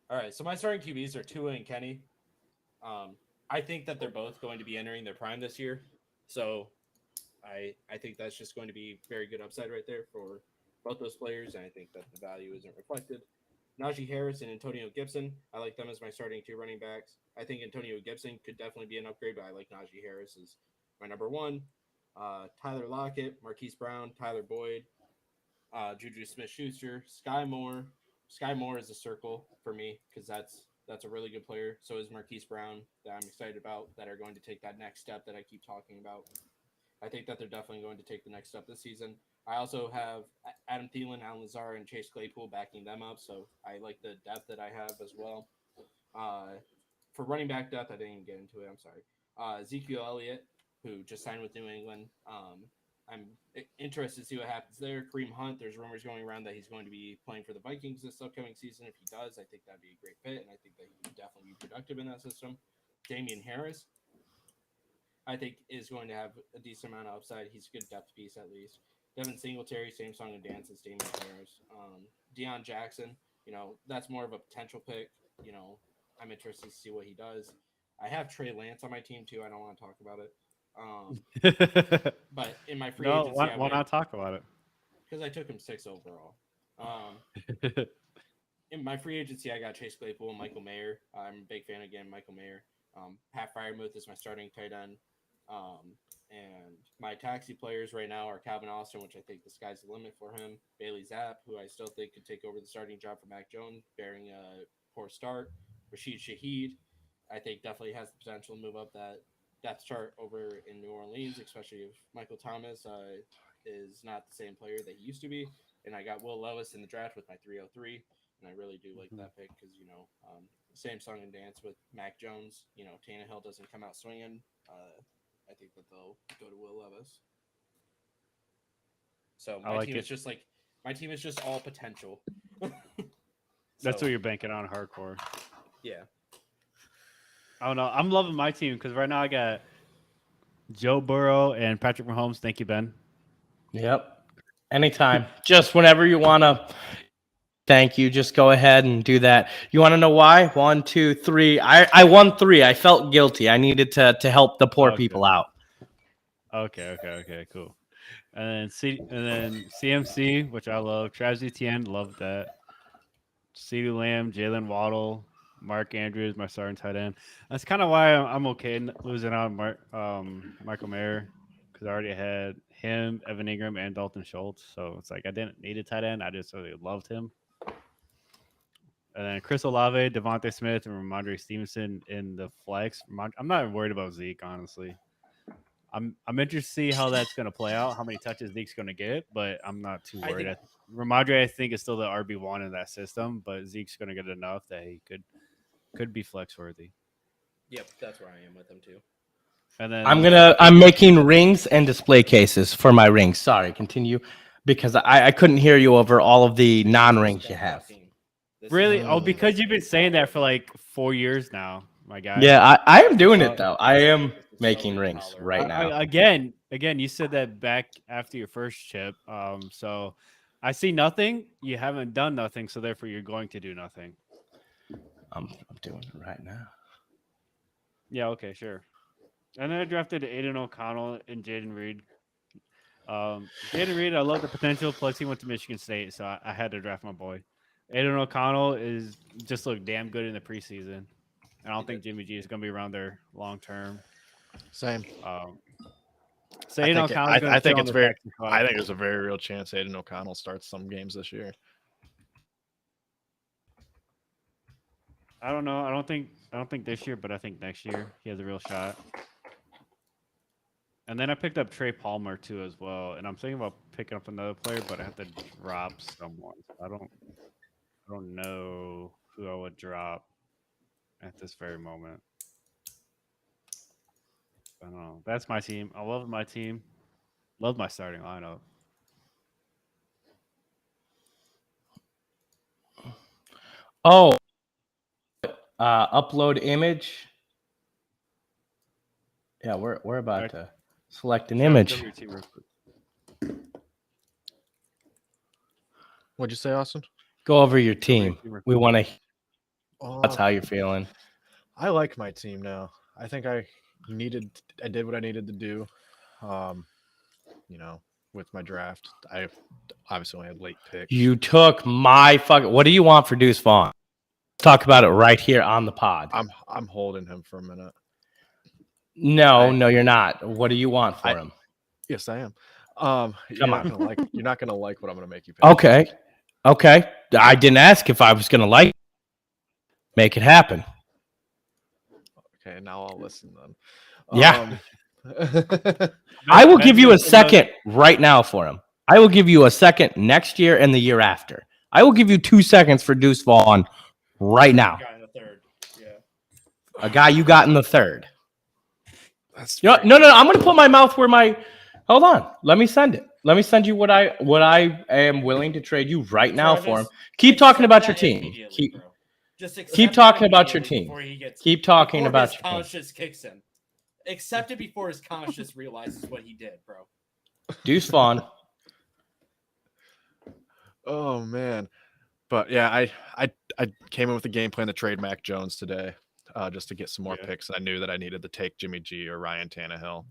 All right. So my starting QBs are Tua and Kenny. I think that they're both going to be entering their prime this year. So I think that's just going to be very good upside right there for both those players, and I think that the value isn't reflected. Najee Harris and Antonio Gibson, I like them as my starting 2 running backs. I think Antonio Gibson could definitely be an upgrade, but I like Najee Harris as my number 1. Tyler Lockett, Marquise Brown, Tyler Boyd, Juju Smith-Schuster, Sky Moore. Sky Moore is a circle for me because that's a really good player. So is Marquise Brown that I'm excited about that are going to take that next step that I keep talking about. I think that they're definitely going to take the next step this season. I also have Adam Thielen, Allen Lazard, and Chase Claypool backing them up, so I like the depth that I have as well. For running back depth, I didn't even get into it. I'm sorry. Ezekiel Elliott, who just signed with New England. I'm interested to see what happens there. Kareem Hunt, there's rumors going around that he's going to be playing for the Vikings this upcoming season. If he does, I think that'd be a great fit, and I think that he would definitely be productive in that system. Damian Harris, I think, is going to have a decent amount of upside. He's a good depth piece at least. Devin Singletary, same song and dance as Damian Harris. Deion Jackson, that's more of a potential pick. I'm interested to see what he does. I have Trey Lance on my team too. I don't want to talk about it. But in my free agency, why not talk about it? Because I took him 6 overall. In my free agency, I got Chase Claypool and Michael Mayer. I'm a big fan again, Michael Mayer. Pat Freiermuth is my starting tight end. And my taxi players right now are Calvin Austin, which I think the sky's the limit for him. Bailey Zapp, who I still think could take over the starting job for Mac Jones, bearing a poor start. Rashid Shaheed, I think definitely has the potential to move up that depth chart over in New Orleans, especially if Michael Thomas is not the same player that he used to be. And I got Will Levis in the draft with my 303, and I really do like that pick because, same song and dance with Mac Jones. Tannehill doesn't come out swinging. I think that they'll go to Will Levis. So my team is just all potential. That's So, what you're banking on hardcore. yeah. I don't know. I'm loving my team because right now I got Joe Burrow and Patrick Mahomes. Thank you, Ben. Yep. Anytime. Just whenever you want to. Thank you. Just go ahead and do that. You want to know why? 1, 2, 3. I won 3. I felt guilty. I needed to help the poor people out. Okay, cool. And then CMC, which I love. Travis Etienne, love that. CeeDee Lamb, Jalen Waddle, Mark Andrews, my starting tight end. That's kind of why I'm okay losing out on Michael Mayer, because I already had him, Evan Ingram, and Dalton Schultz. So it's like I didn't need a tight end. I just really loved him. And then Chris Olave, Devontae Smith, and Ramondre Stevenson in the flex. I'm not worried about Zeke, honestly. I'm interested to see how that's going to play out, how many touches Zeke's going to get, but I'm not too worried. Ramondre, I think, is still the RB1 in that system, but Zeke's going to get enough that he could be flex worthy. Yep, that's where I am with him too. And then I'm making rings and display cases for my rings. Sorry, continue, because I couldn't hear you over all of the non-rings you have. Really? Oh, because you've been saying that for like 4 years now, my guy. Yeah, I am doing it though. I am making rings right now. Again, you said that back after your first chip. So I see nothing. You haven't done nothing, so therefore you're going to do nothing. I'm doing it right now. Yeah. Okay. Sure. And then I drafted Aiden O'Connell and Jaden Reed. Jaden Reed, I love the potential. Plus, he went to Michigan State, so I had to draft my boy. Aiden O'Connell is just looked damn good in the preseason. I don't think Jimmy G is going to be around there long term. Same. So Aiden O'Connell. I think it's very. I think there's a very real chance Aiden O'Connell starts some games this year. I don't know. I don't think this year, but I think next year he has a real shot. And then I picked up Trey Palmer too as well, and I'm thinking about picking up another player, but I have to drop someone. I don't know who I would drop at this very moment. I don't know. That's my team. I love my team. Love my starting lineup. Oh, upload image. Yeah, we're about to select an image. What'd you say, Austin? Go over your team. We want to. That's how you're feeling. I like my team now. I think I did what I needed to do. With my draft, I obviously only had late picks. You took my fucking. What do you want for Deuce Vaughn? Let's talk about it right here on the pod. I'm holding him for a minute. No, you're not. What do you want for him? Yes, I am. You're not gonna like what I'm gonna make you pick. Okay. I didn't ask if I was gonna like it. Make it happen. Okay, now I'll listen then. Yeah. I will give you a second right now for him. I will give you a second next year and the year after. I will give you 2 seconds for Deuce Vaughn right now. Guy in the third. Yeah. A guy you got in the third. No. I'm going to put my mouth where my. Hold on. Let me send it. Let me send you what I am willing to trade you right now for him. Keep talking about your team. Keep talking about your team. Keep talking about your team. Conscious kicks in. Accept it before his conscious realizes what he did, bro. Deuce Vaughn. Oh man, but yeah, I came in with a game plan to trade Mac Jones today, just to get some more picks, and I knew that I needed to take Jimmy G or Ryan Tannehill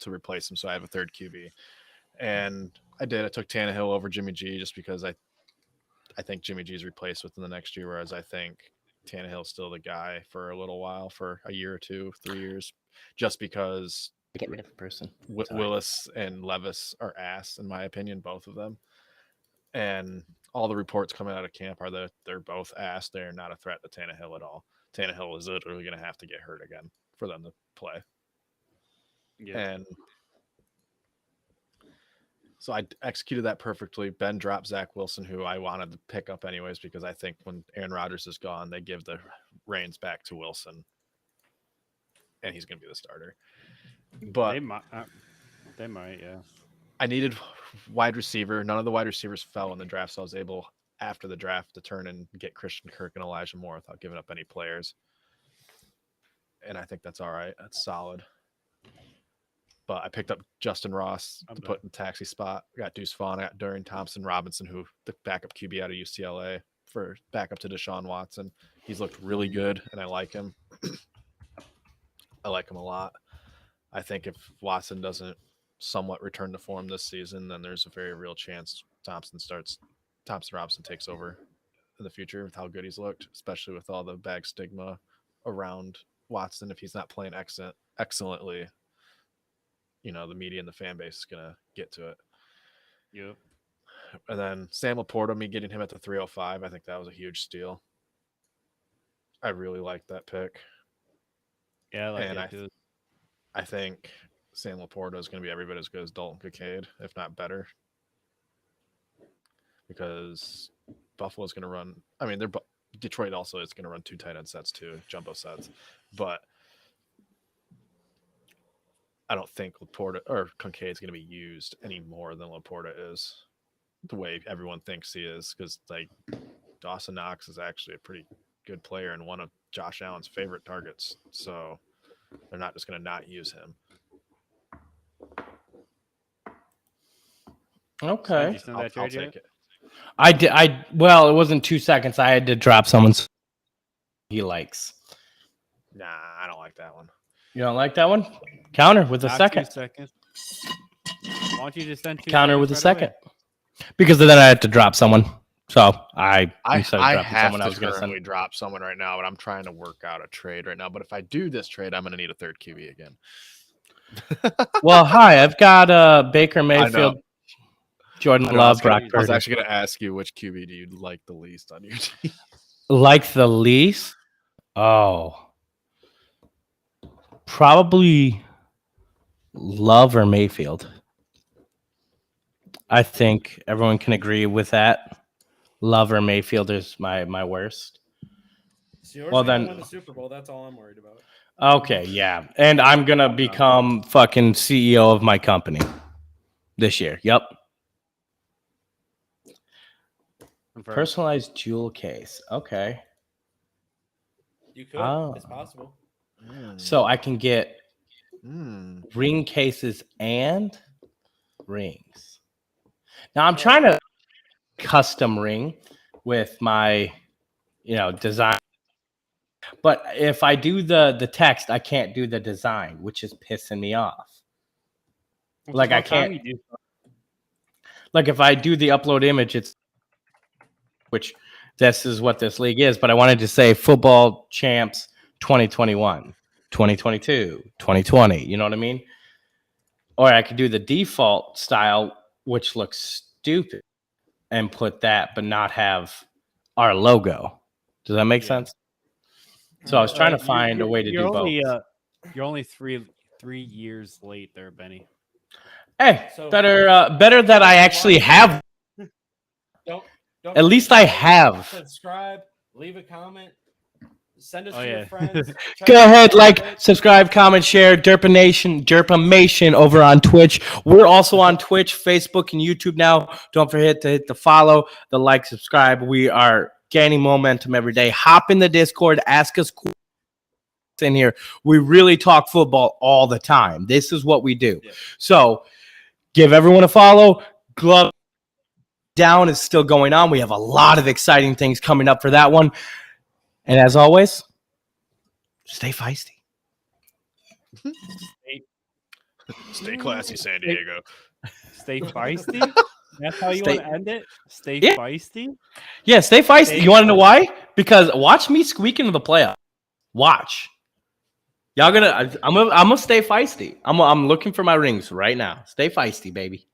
to replace him, so I have a third QB, and I did. I took Tannehill over Jimmy G just because I think Jimmy G is replaced within the next year, whereas I think Tannehill's still the guy for a little while, for a year or 2, 3 years, just because get rid of a person. Willis and Levis are ass, in my opinion, both of them. And all the reports coming out of camp are that they're both ass. They're not a threat to Tannehill at all. Tannehill is literally going to have to get hurt again for them to play. Yeah. And so I executed that perfectly. Ben dropped Zach Wilson, who I wanted to pick up anyways, because I think when Aaron Rodgers is gone, they give the reins back to Wilson, and he's going to be the starter. But they might, yeah. I needed wide receiver. None of the wide receivers fell in the draft, so I was able, after the draft to turn and get Christian Kirk and Elijah Moore without giving up any players. And I think that's all right. That's solid. But I picked up Justin Ross to put in the taxi spot. I got Deuce Vaughn. I got Dorian Thompson-Robinson, who the backup QB out of UCLA for backup to Deshaun Watson. He's looked really good, and I like him. I like him a lot. I think if Watson doesn't somewhat return to form this season, then there's a very real chance Thompson-Robinson takes over in the future with how good he's looked, especially with all the bag stigma around Watson. If he's not playing excellently, you know, the media and the fan base is going to get to it. Yep. And then Sam Laporta, me getting him at the 305, I think that was a huge steal. I really liked that pick. Yeah, I like it too. I think Sam Laporta is going to be every bit as good as Dalton Kincaid, if not better. Because Buffalo's going to run, I mean, Detroit also is going to run 2 tight end sets too, jumbo sets. But I don't think Laporta or Kincaid is going to be used any more than Laporta is, the way everyone thinks he is. Because like Dawson Knox is actually a pretty good player and one of Josh Allen's favorite targets. So they're not just going to not use him. Okay. I'll take it. I did. Well, it wasn't 2 seconds. I had to drop someone's he likes. Nah, I don't like that one. You don't like that one? Counter with a Not second. 2 seconds. Why don't you just send 2 Counter with a right second. away? Because then I had to drop someone. So I have I was to going to currently drop someone right now, but I'm trying to work out a trade right now. But if I do this trade, I'm going to need a third QB again. Well, hi. I've got Baker Mayfield, Jordan Love, Brock I was Purdy. actually going to ask you which QB do you like the least on your team? Like the least? Oh. Probably Love or Mayfield. I think everyone can agree with that. Love or Mayfield is my worst. Well, then win the Super Bowl. That's all I'm worried about. Okay, yeah. And I'm going to become fucking CEO of my company this year. Yep. Personalized jewel case. Okay. You could. It's possible. So I can get ring cases and rings. Now I'm trying to custom ring with my, design. But if I do the text, I can't do the design, which is pissing me off. Like I can't. Like if I do the upload image, which this is what this league is. But I wanted to say football champs 2021, 2022, 2020. You know what I mean? Or I could do the default style, which looks stupid, and put that, but not have our logo. Does that make sense? So I was trying to find a way to do both. You're only three years late there, Benny. Hey, better that I actually have. Don't At least I have. Subscribe, leave a comment, send us to your friends. Go ahead, subscribe, comment, share. Derpamation over on Twitch. We're also on Twitch, Facebook, and YouTube now. Don't forget to hit the follow, the like, subscribe. We are gaining momentum every day. Hop in the Discord, ask us questions in here. We really talk football all the time. This is what we do. Yeah. So give everyone a follow. Glove Down is still going on. We have a lot of exciting things coming up for that one. And as always, stay feisty. Stay classy, San Diego. Stay feisty? That's how you want to end it? Stay feisty? Yeah, stay feisty. You want to know why? Because watch me squeak into the playoffs. Watch. I'm gonna stay feisty. I'm looking for my rings right now. Stay feisty, baby.